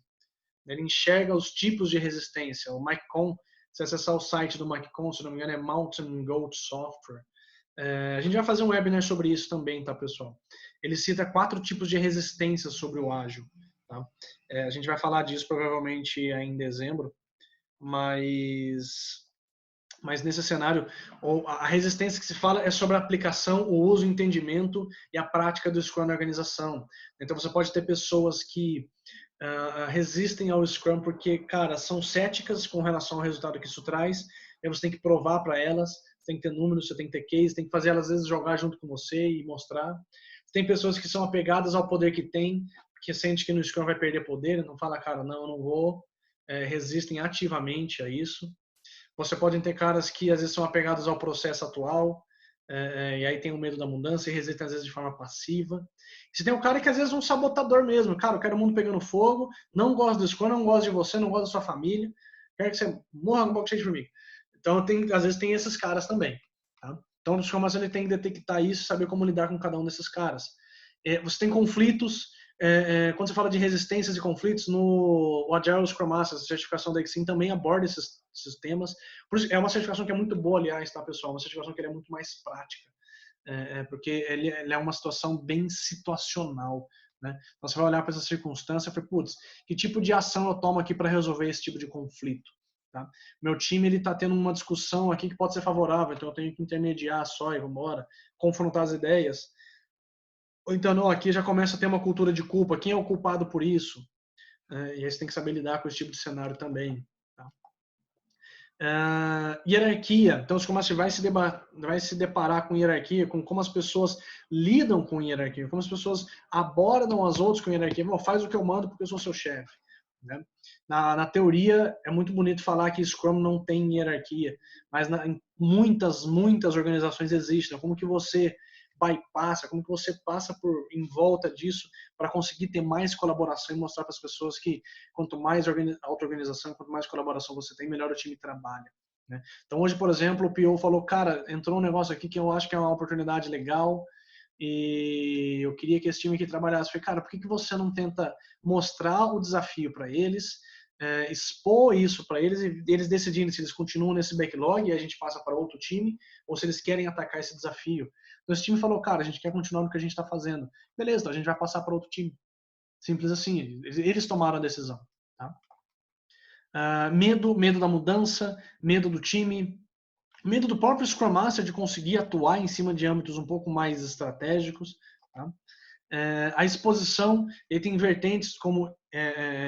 Ele enxerga os tipos de resistência. O Mike Cohn, se acessar o site do Mike Cohn, se não me engano, é Mountain Goat Software. A gente vai fazer um webinar sobre isso também, tá, pessoal? Ele cita 4 tipos de resistência sobre o ágil. Tá? A gente vai falar disso provavelmente em dezembro, mas nesse cenário, a resistência que se fala é sobre a aplicação, o uso, o entendimento e a prática do Scrum na organização. Então você pode ter pessoas que resistem ao Scrum porque, cara, são céticas com relação ao resultado que isso traz, e você tem que provar para elas, você tem que ter números, você tem que ter case, tem que fazer elas às vezes jogar junto com você e mostrar. Tem pessoas que são apegadas ao poder que tem, que sente que no Scrum vai perder poder, não fala, cara, não, eu não vou, resistem ativamente a isso. Você pode ter caras que às vezes são apegados ao processo atual, e aí tem o medo da mudança e resistem às vezes de forma passiva. Você tem o cara que às vezes é um sabotador mesmo. Cara, eu quero o mundo pegando fogo, não gosto do Scrum, não gosto de você, não gosto da sua família, quero que você morra com um pouco cheio de formiga. Então, às vezes tem esses caras também. Tá? Então, o Scrum Master ele tem que detectar isso, saber como lidar com cada um desses caras. Você tem conflitos, quando você fala de resistências e conflitos, no Agile Scrum Master, a certificação da Exim também aborda esses temas. Por isso, é uma certificação que é muito boa, aliás, tá, pessoal? Uma certificação que é muito mais prática. Porque ele é uma situação bem situacional. Né? Então, você vai olhar para essa circunstância e fala, putz, que tipo de ação eu tomo aqui para resolver esse tipo de conflito? Tá? Meu time está tendo uma discussão aqui que pode ser favorável, então eu tenho que intermediar só e vamos embora, confrontar as ideias. Ou então, não, aqui já começa a ter uma cultura de culpa, quem é o culpado por isso? E aí você tem que saber lidar com esse tipo de cenário também. Tá? Hierarquia. Então, o Scrum Master vai se deparar com hierarquia, com como as pessoas lidam com hierarquia, como as pessoas abordam as outras com hierarquia. Bom, faz o que eu mando porque eu sou seu chefe. Né? Na teoria, é muito bonito falar que Scrum não tem hierarquia, mas em muitas organizações existe. Como que você bypassa, como que você passa em volta disso para conseguir ter mais colaboração e mostrar para as pessoas que quanto mais auto-organização, quanto mais colaboração você tem, melhor o time trabalha. Né? Então hoje, por exemplo, o PO falou, cara, entrou um negócio aqui que eu acho que é uma oportunidade legal e eu queria que esse time aqui trabalhasse. Eu falei, cara, por que você não tenta mostrar o desafio para eles, expor isso para eles e eles decidirem se eles continuam nesse backlog e a gente passa para outro time ou se eles querem atacar esse desafio. Então esse time falou, cara, a gente quer continuar no que a gente está fazendo. Beleza, então a gente vai passar para outro time. Simples assim, eles tomaram a decisão. Tá? Medo da mudança, medo do time, medo do próprio Scrum Master de conseguir atuar em cima de âmbitos um pouco mais estratégicos. Tá? A exposição, ele tem vertentes como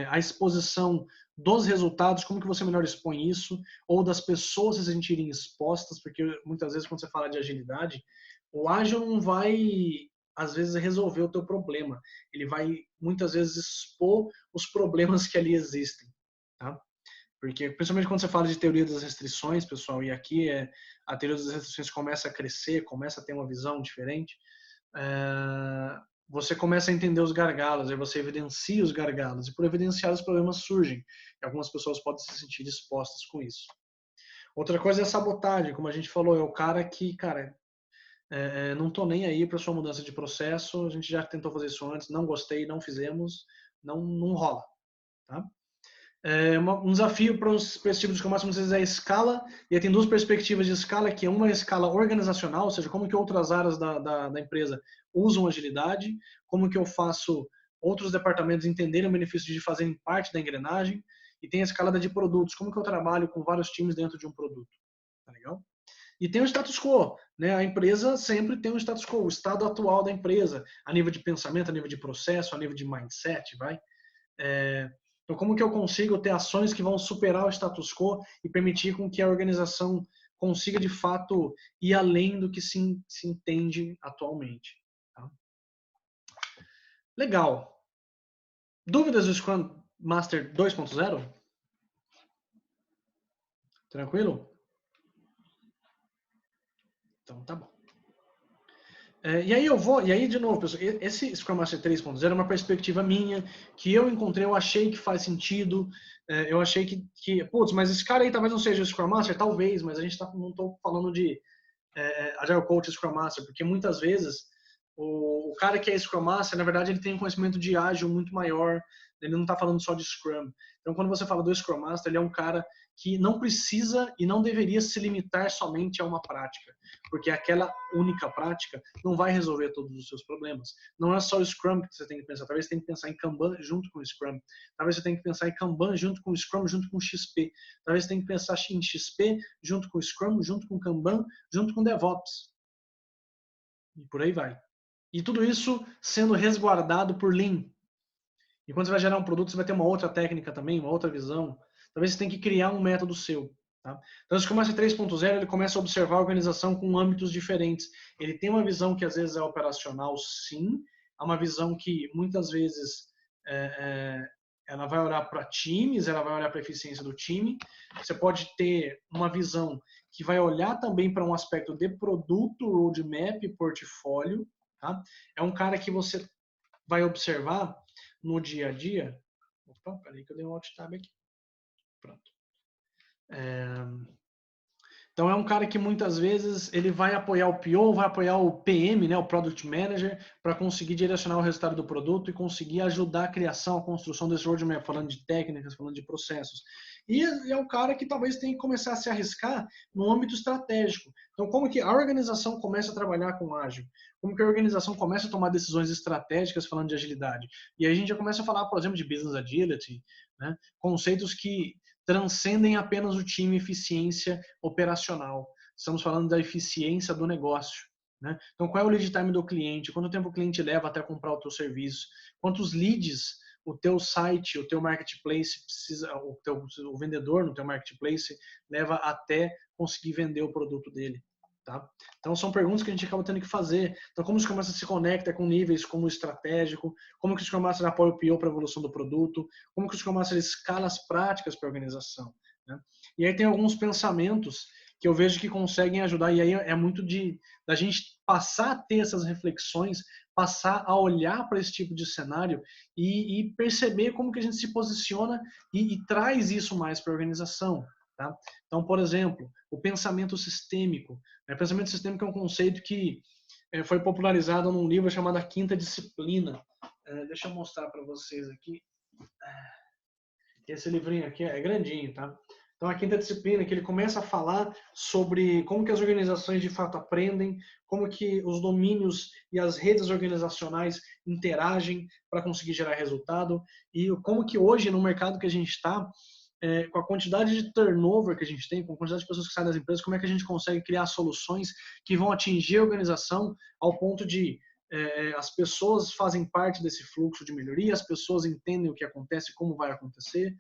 a exposição dos resultados, como que você melhor expõe isso, ou das pessoas se sentirem expostas, porque muitas vezes quando você fala de agilidade, o ágil não vai, às vezes, resolver o teu problema. Ele vai, muitas vezes, expor os problemas que ali existem. Tá? Porque, principalmente quando você fala de teoria das restrições, pessoal, e aqui a teoria das restrições começa a crescer, começa a ter uma visão diferente, você começa a entender os gargalos, aí você evidencia os gargalos, e por evidenciar os problemas surgem, e algumas pessoas podem se sentir expostas com isso. Outra coisa é a sabotagem, como a gente falou, é o cara que, cara, não tô nem aí para sua mudança de processo, a gente já tentou fazer isso antes, não gostei, não fizemos, não rola, tá? Um desafio para esse tipo de Scrum Master, muitas vezes, é a escala, e aí tem duas perspectivas de escala, que é uma escala organizacional, ou seja, como que outras áreas da empresa usam agilidade, como que eu faço outros departamentos entenderem o benefício de fazerem parte da engrenagem, e tem a escala de produtos, como que eu trabalho com vários times dentro de um produto. Tá legal? E tem o status quo, né? A empresa sempre tem um status quo, o estado atual da empresa, a nível de pensamento, a nível de processo, a nível de mindset, vai? Então, como que eu consigo ter ações que vão superar o status quo e permitir com que a organização consiga, de fato, ir além do que se entende atualmente? Tá? Legal. Dúvidas do Scrum Master 2.0? Tranquilo? Então, tá bom. E aí de novo, pessoal, esse Scrum Master 3.0 é uma perspectiva minha, que eu encontrei, eu achei que faz sentido, eu achei putz, mas esse cara aí talvez não seja o Scrum Master, talvez, mas a gente não estou falando de Agile Coach Scrum Master, porque muitas vezes o cara que é Scrum Master, na verdade, ele tem um conhecimento de ágil muito maior, ele não está falando só de Scrum. Então, quando você fala do Scrum Master, ele é um cara que não precisa e não deveria se limitar somente a uma prática, porque aquela única prática não vai resolver todos os seus problemas. Não é só o Scrum que você tem que pensar, talvez você tenha que pensar em Kanban junto com o Scrum, talvez você tenha que pensar em Kanban junto com o Scrum, junto com o XP, talvez você tenha que pensar em XP junto com o Scrum, junto com o Kanban, junto com o DevOps. E por aí vai. E tudo isso sendo resguardado por Lean. E quando você vai gerar um produto, você vai ter uma outra técnica também, uma outra visão. Talvez você tenha que criar um método seu. Tá? Então, o Scrum Master 3.0, ele começa a observar a organização com âmbitos diferentes. Ele tem uma visão que às vezes é operacional, sim. É uma visão que muitas vezes ela vai olhar para times, ela vai olhar para a eficiência do time. Você pode ter uma visão que vai olhar também para um aspecto de produto, roadmap, portfólio. Tá? É um cara que você vai observar no dia a dia. Opa, peraí que eu dei um alt tab aqui. Pronto. Então é um cara que muitas vezes ele vai apoiar o PO, vai apoiar o PM, né, o Product Manager, para conseguir direcionar o resultado do produto e conseguir ajudar a criação, a construção desse roadmap, falando de técnicas, falando de processos. E é um cara que talvez tenha que começar a se arriscar no âmbito estratégico. Então, como que a organização começa a trabalhar com ágil? Como que a organização começa a tomar decisões estratégicas falando de agilidade? E aí a gente já começa a falar, por exemplo, de business agility, né? Conceitos que transcendem apenas o time eficiência operacional. Estamos falando da eficiência do negócio. Né? Então, qual é o lead time do cliente? Quanto tempo o cliente leva até comprar o teu serviço? Quantos leads o teu site, o teu marketplace precisa, o vendedor no teu marketplace leva até conseguir vender o produto dele? Tá? Então, são perguntas que a gente acaba tendo que fazer. Então, como o Scrum Master se conecta com níveis como o estratégico, como que o Scrum Master apoia o PO para a evolução do produto, como que o Scrum Master escala as práticas para a organização. Né? E aí tem alguns pensamentos que eu vejo que conseguem ajudar. E aí é muito da gente passar a ter essas reflexões, passar a olhar para esse tipo de cenário e perceber como que a gente se posiciona e traz isso mais para a organização. Tá? Então, por exemplo, o pensamento sistêmico. O pensamento sistêmico é um conceito que foi popularizado num livro chamado A Quinta Disciplina. Deixa eu mostrar para vocês aqui. Esse livrinho aqui é grandinho, tá? Então, a Quinta Disciplina, que ele começa a falar sobre como que as organizações de fato aprendem, como que os domínios e as redes organizacionais interagem para conseguir gerar resultado e como que hoje, no mercado que a gente está, com a quantidade de turnover que a gente tem, com a quantidade de pessoas que saem das empresas, como é que a gente consegue criar soluções que vão atingir a organização ao ponto de as pessoas fazem parte desse fluxo de melhoria, as pessoas entendem o que acontece, como vai acontecer,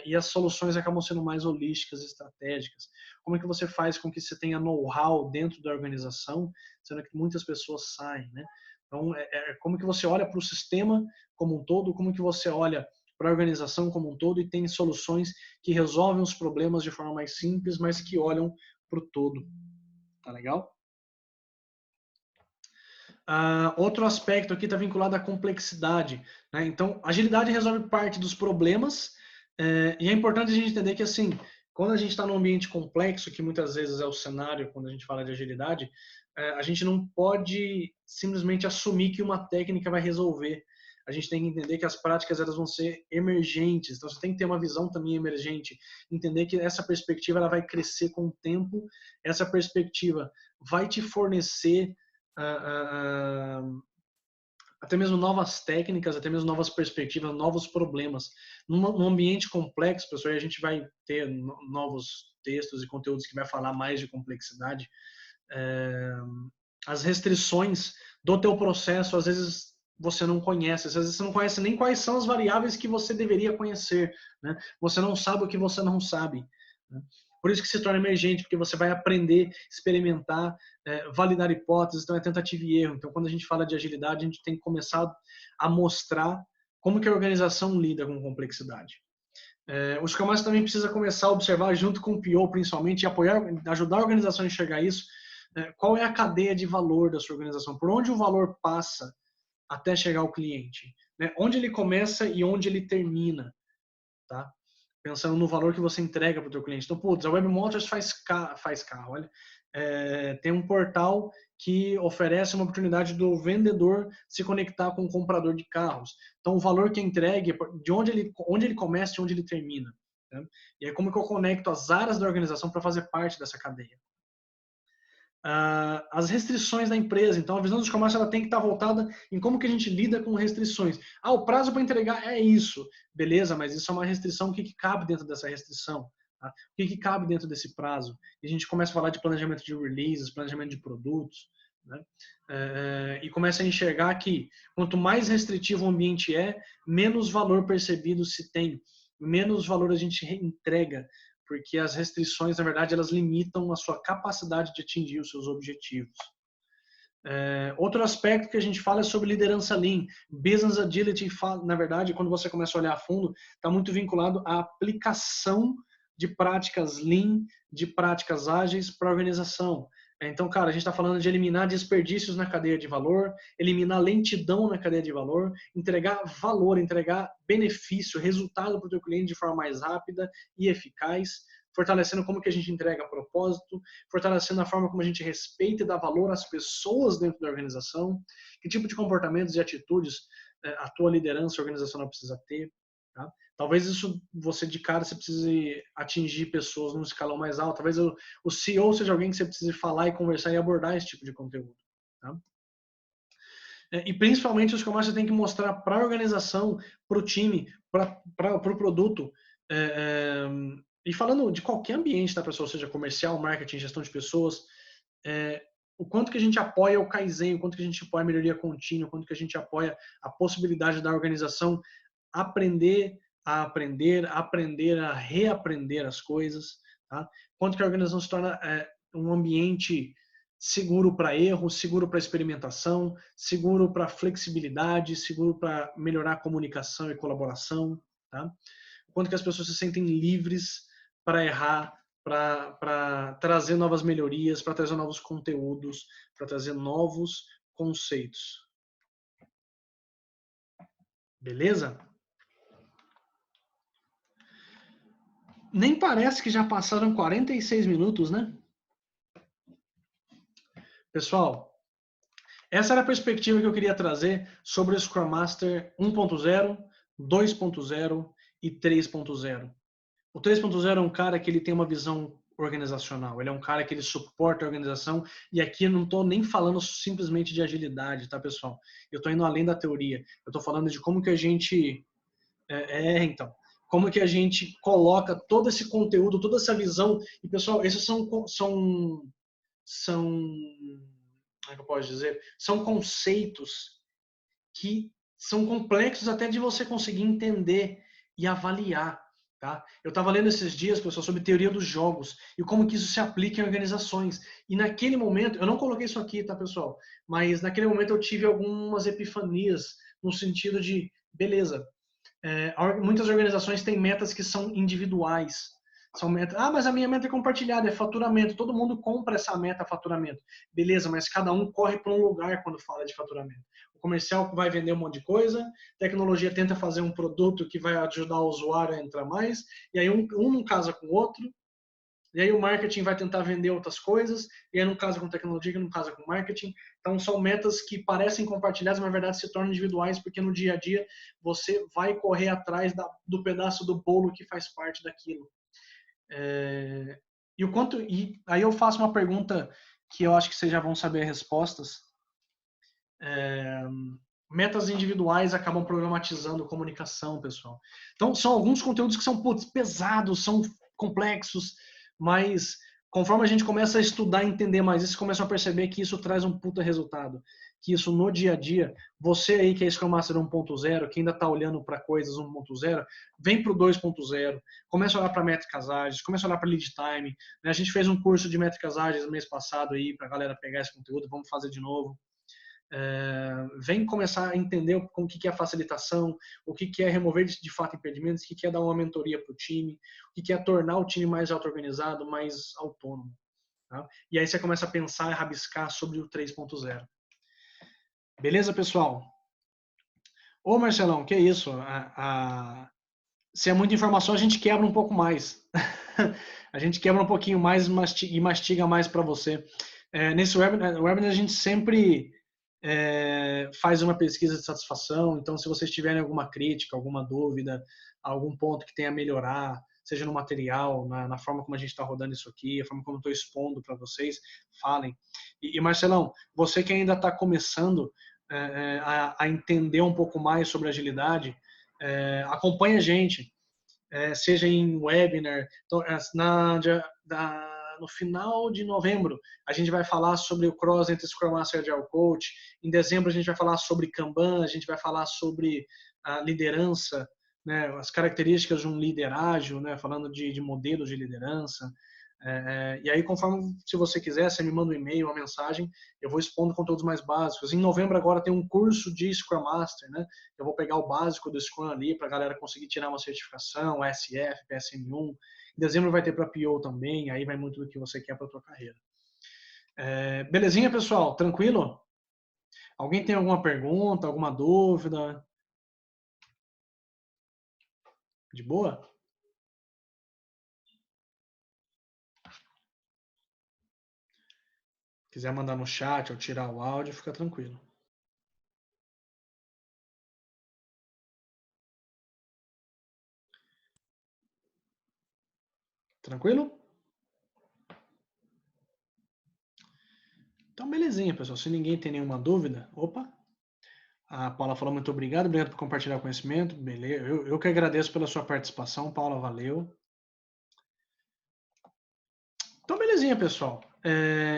e as soluções acabam sendo mais holísticas e estratégicas. Como é que você faz com que você tenha know-how dentro da organização, sendo que muitas pessoas saem, né? Então, como que você olha para o sistema como um todo, como que você olha para a organização como um todo e tem soluções que resolvem os problemas de forma mais simples, mas que olham para o todo. Tá legal? Outro aspecto aqui está vinculado à complexidade, né? Então, agilidade resolve parte dos problemas, e é importante a gente entender que, assim, quando a gente está num ambiente complexo, que muitas vezes é o cenário quando a gente fala de agilidade, a gente não pode simplesmente assumir que uma técnica vai resolver. A gente tem que entender que as práticas elas vão ser emergentes, então você tem que ter uma visão também emergente, entender que essa perspectiva ela vai crescer com o tempo, essa perspectiva vai te fornecer até mesmo novas técnicas, até mesmo novas perspectivas, novos problemas. Num ambiente complexo, pessoal, a gente vai ter novos textos e conteúdos que vai falar mais de complexidade. As restrições do teu processo, às vezes você não conhece, às vezes você não conhece nem quais são as variáveis que você deveria conhecer, né? Você não sabe o que você não sabe, né? Por isso que se torna emergente, porque você vai aprender, experimentar, validar hipóteses, então é tentativa e erro. Então, quando a gente fala de agilidade, a gente tem que começar a mostrar como que a organização lida com complexidade. O Scrum Master também precisa começar a observar, junto com o PO principalmente, e apoiar, ajudar a organização a enxergar isso, qual é a cadeia de valor da sua organização, por onde o valor passa até chegar ao cliente, né? Onde ele começa e onde ele termina, tá? Pensando no valor que você entrega para o teu cliente. Então, putz, a Web Motors faz carro, olha. Tem um portal que oferece uma oportunidade do vendedor se conectar com o comprador de carros. Então, o valor que é entregue, de onde ele começa e onde ele termina. Né? E aí, como que eu conecto as áreas da organização para fazer parte dessa cadeia? As restrições da empresa. Então, a visão do comércio ela tem que estar voltada em como que a gente lida com restrições. O prazo para entregar é isso. Beleza, mas isso é uma restrição. O que cabe dentro dessa restrição? Tá? O que cabe dentro desse prazo? E a gente começa a falar de planejamento de releases, planejamento de produtos, né? E começa a enxergar que quanto mais restritivo o ambiente menos valor percebido se tem, menos valor a gente entrega, porque as restrições, na verdade, elas limitam a sua capacidade de atingir os seus objetivos. Outro aspecto que a gente fala é sobre liderança Lean. Business Agility, na verdade, quando você começa a olhar a fundo, está muito vinculado à aplicação de práticas Lean, de práticas ágeis para a organização. Então, cara, a gente está falando de eliminar desperdícios na cadeia de valor, eliminar lentidão na cadeia de valor, entregar valor, entregar benefício, resultado para o teu cliente de forma mais rápida e eficaz, fortalecendo como que a gente entrega propósito, fortalecendo a forma como a gente respeita e dá valor às pessoas dentro da organização, que tipo de comportamentos e atitudes a tua liderança organizacional precisa ter. Tá? Talvez isso você de cara você precise atingir pessoas num escalão mais alto. Talvez o CEO seja alguém que você precise falar e conversar e abordar esse tipo de conteúdo. Tá? E principalmente os que você tem que mostrar para a organização, para o time, para o produto. E falando de qualquer ambiente da pessoa, seja comercial, marketing, gestão de pessoas, o quanto que a gente apoia o Kaizen, o quanto que a gente apoia a melhoria contínua, o quanto que a gente apoia a possibilidade da organização aprender a aprender, aprender a reaprender as coisas, tá? Quanto que a organização se torna um ambiente seguro para erro, seguro para experimentação, seguro para flexibilidade, seguro para melhorar a comunicação e colaboração, tá? Quanto que as pessoas se sentem livres para errar para trazer novas melhorias, para trazer novos conteúdos, para trazer novos conceitos. Beleza? Nem parece que já passaram 46 minutos, né? Pessoal, essa era a perspectiva que eu queria trazer sobre o Scrum Master 1.0, 2.0 e 3.0. O 3.0 é um cara que ele tem uma visão organizacional, ele é um cara que ele suporta a organização, e aqui eu não estou nem falando simplesmente de agilidade, tá, pessoal? Eu estou indo além da teoria, eu estou falando de como que a gente... como que a gente coloca todo esse conteúdo, toda essa visão, e pessoal, esses são como é que eu posso dizer? São conceitos que são complexos até de você conseguir entender e avaliar. Tá? Eu estava lendo esses dias, pessoal, sobre teoria dos jogos e como que isso se aplica em organizações. E naquele momento, eu não coloquei isso aqui, tá, pessoal? Mas naquele momento eu tive algumas epifanias no sentido de, beleza, muitas organizações têm metas que são individuais. São metas, mas a minha meta é compartilhada, é faturamento. Todo mundo compra essa meta, faturamento. Beleza, mas cada um corre para um lugar quando fala de faturamento. O comercial vai vender um monte de coisa, a tecnologia tenta fazer um produto que vai ajudar o usuário a entrar mais, e aí um não casa com o outro, e aí o marketing vai tentar vender outras coisas, e aí não casa com tecnologia, que não casa com marketing. Então são metas que parecem compartilhadas, mas na verdade se tornam individuais, porque no dia a dia você vai correr atrás do pedaço do bolo que faz parte daquilo. E aí eu faço uma pergunta que eu acho que vocês já vão saber respostas. Metas individuais acabam problematizando comunicação, pessoal. Então são alguns conteúdos que são pesados, são complexos, mas conforme a gente começa a estudar e entender mais isso, começa a perceber que isso traz um puta resultado. Que isso no dia a dia, você aí que é Scrum Master 1.0, que ainda está olhando para coisas 1.0, vem para o 2.0, começa a olhar para métricas ágeis, começa a olhar para lead time. Né? A gente fez um curso de métricas ágeis no mês passado aí, para a galera pegar esse conteúdo, vamos fazer de novo. Vem começar a entender o que é facilitação, o que é remover de fato impedimentos, o que é dar uma mentoria para o time, o que é tornar o time mais auto-organizado, mais autônomo. Tá? E aí você começa a pensar e rabiscar sobre o 3.0. Beleza, pessoal? Ô Marcelão, que isso? Se é muita informação, a gente quebra um pouco mais. A gente quebra um pouquinho mais e mastiga mais para você. Nesse webinar a gente sempre faz uma pesquisa de satisfação. Então, se vocês tiverem alguma crítica, alguma dúvida, algum ponto que tenha a melhorar, seja no material, na forma como a gente está rodando isso aqui, a forma como eu estou expondo para vocês, falem. E Marcelão, você que ainda está começando a entender um pouco mais sobre agilidade, acompanhe a gente, seja em webinar. Então, no final de novembro, a gente vai falar sobre o cross entre Scrum Master e Agile Coach. Em dezembro, a gente vai falar sobre Kanban, a gente vai falar sobre a liderança, né, as características de um líder ágil, né, falando de modelos de liderança. E aí, conforme, se você quiser, você me manda um e-mail, uma mensagem, eu vou expondo conteúdos mais básicos. Em novembro agora tem um curso de Scrum Master, né? Eu vou pegar o básico do Scrum ali para a galera conseguir tirar uma certificação, SF, PSM1. Em dezembro vai ter para PO também, aí vai muito do que você quer para a tua carreira. Belezinha, pessoal? Tranquilo? Alguém tem alguma pergunta, alguma dúvida? De boa? Quiser mandar no chat ou tirar o áudio, fica tranquilo. Tranquilo? Então, belezinha, pessoal. Se ninguém tem nenhuma dúvida, opa, a Paula falou muito obrigado por compartilhar o conhecimento. Beleza. Eu que agradeço pela sua participação, Paula, valeu. Então, belezinha, pessoal.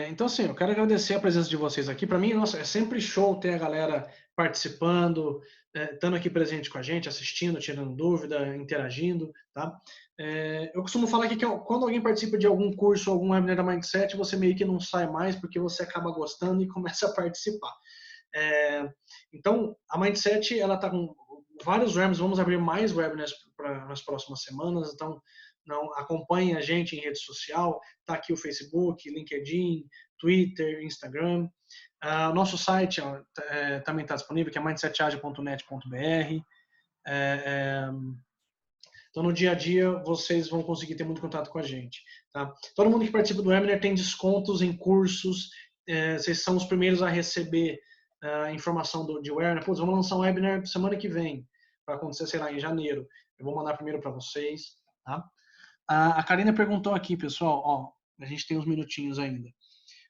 Então, assim, eu quero agradecer a presença de vocês aqui. Para mim, nossa, é sempre show ter a galera participando, estando aqui presente com a gente, assistindo, tirando dúvida, interagindo, tá? Eu costumo falar aqui que quando alguém participa de algum curso, algum webinar da Mindset, você meio que não sai mais porque você acaba gostando e começa a participar. Então, a Mindset, ela está com vários webinars, vamos abrir mais webinars nas próximas semanas, então não acompanhem a gente em rede social, está aqui o Facebook, LinkedIn, Twitter, Instagram. O nosso site também está disponível, que é mindsetagile.net.br. Então, no dia a dia, vocês vão conseguir ter muito contato com a gente. Tá? Todo mundo que participa do webinar tem descontos em cursos. Vocês são os primeiros a receber informação de webinar. Putz, vamos lançar um webinar semana que vem, para acontecer, sei lá, em janeiro. Eu vou mandar primeiro para vocês. Tá? A Karina perguntou aqui, pessoal, ó, a gente tem uns minutinhos ainda.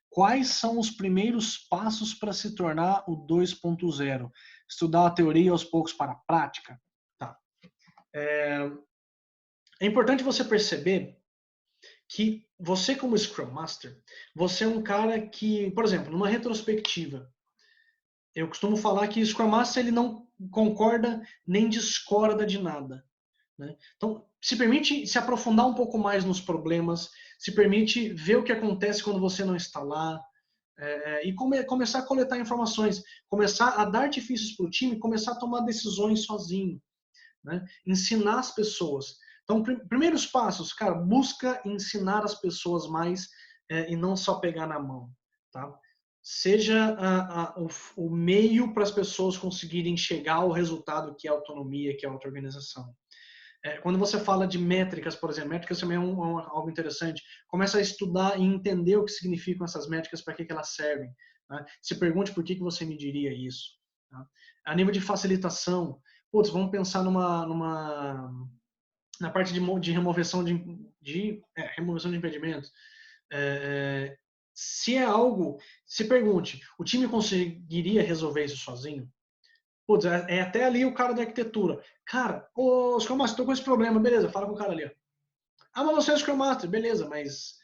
Quais são os primeiros passos para se tornar o 2.0? Estudar a teoria aos poucos para a prática? Tá. É importante você perceber que você, como Scrum Master, você é um cara que, por exemplo, numa retrospectiva, eu costumo falar que o Scrum Master ele não concorda nem discorda de nada. Né? Então, se permite se aprofundar um pouco mais nos problemas, se permite ver o que acontece quando você não está lá, e começar a coletar informações, começar a dar artifícios para o time, começar a tomar decisões sozinho, né? Ensinar as pessoas. Então, primeiros passos, cara, busca ensinar as pessoas mais e não só pegar na mão, tá? Seja o meio para as pessoas conseguirem chegar ao resultado que é a autonomia, que é a auto-organização. Quando você fala de métricas, por exemplo, métricas também é algo interessante. Começa a estudar e entender o que significam essas métricas, para que elas servem. Né? Se pergunte por que você mediria isso. Tá? A nível de facilitação, putz, vamos pensar na parte de remoção remoção de impedimentos. Se é algo, se pergunte, o time conseguiria resolver isso sozinho? Putz, até ali o cara da arquitetura. Cara, ô Scrum Master, tô com esse problema, beleza, fala com o cara ali. Ah, mas você é Scrum Master, beleza, mas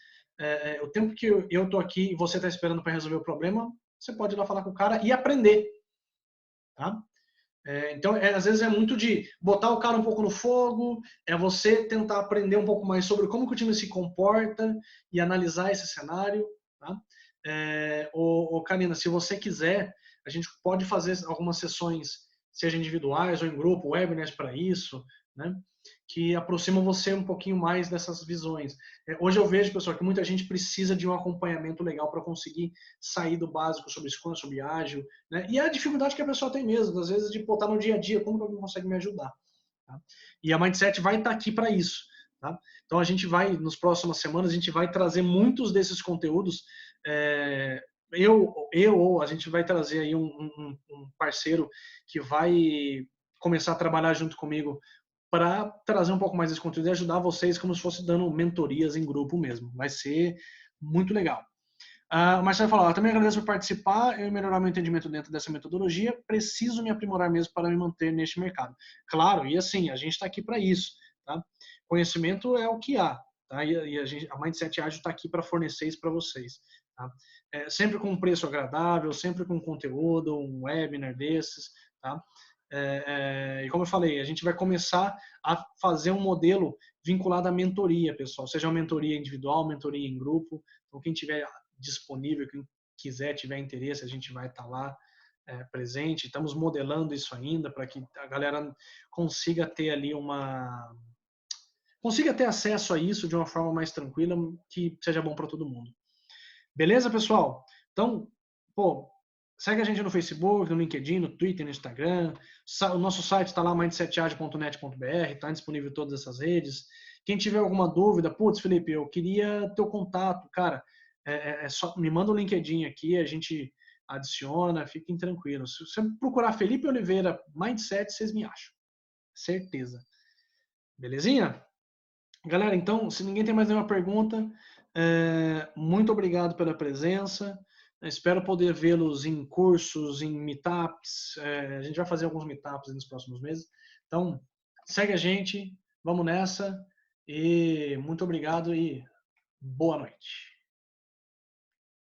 o tempo que eu tô aqui e você tá esperando para resolver o problema, você pode ir lá falar com o cara e aprender. Tá? Então, às vezes é muito de botar o cara um pouco no fogo, é você tentar aprender um pouco mais sobre como que o time se comporta e analisar esse cenário. Tá? Karina, se você quiser, a gente pode fazer algumas sessões, seja individuais ou em grupo, webinars para isso, né? Que aproximam você um pouquinho mais dessas visões. Hoje eu vejo, pessoal, que muita gente precisa de um acompanhamento legal para conseguir sair do básico sobre Scrum, sobre ágil, né? E a dificuldade que a pessoa tem mesmo, às vezes, de botar no dia a dia, como que alguém consegue me ajudar? Tá? E a Mindset vai estar aqui para isso. Tá? Então a gente vai, nas próximas semanas, a gente vai trazer muitos desses conteúdos. Ou a gente vai trazer aí um parceiro que vai começar a trabalhar junto comigo para trazer um pouco mais desse conteúdo e ajudar vocês como se fosse dando mentorias em grupo mesmo. Vai ser muito legal. O Marcelo falou, eu também agradeço por participar, eu melhorar meu entendimento dentro dessa metodologia, preciso me aprimorar mesmo para me manter neste mercado. Claro, e assim, a gente está aqui para isso. Tá? Conhecimento é o que há. Tá? E a Mindset Ágil está aqui para fornecer isso para vocês. Tá? Sempre com um preço agradável, sempre com conteúdo, um webinar desses. Tá? E como eu falei, a gente vai começar a fazer um modelo vinculado à mentoria, pessoal. Seja uma mentoria individual, mentoria em grupo. Então, quem tiver disponível, quem quiser, tiver interesse, a gente vai estar lá presente. Estamos modelando isso ainda para que a galera consiga ter ali consiga ter acesso a isso de uma forma mais tranquila, que seja bom para todo mundo. Beleza, pessoal? Então, segue a gente no Facebook, no LinkedIn, no Twitter, no Instagram. O nosso site está lá, mindsetagile.net.br, está disponível em todas essas redes. Quem tiver alguma dúvida, putz, Felipe, eu queria teu contato, cara, só me manda o LinkedIn aqui, a gente adiciona, fiquem tranquilos. Se você procurar Felipe Oliveira Mindset, vocês me acham. Certeza. Belezinha? Galera, então, se ninguém tem mais nenhuma pergunta, muito obrigado pela presença. Espero poder vê-los em cursos, em meetups. A gente vai fazer alguns meetups nos próximos meses. Então, segue a gente, vamos nessa. E muito obrigado e boa noite.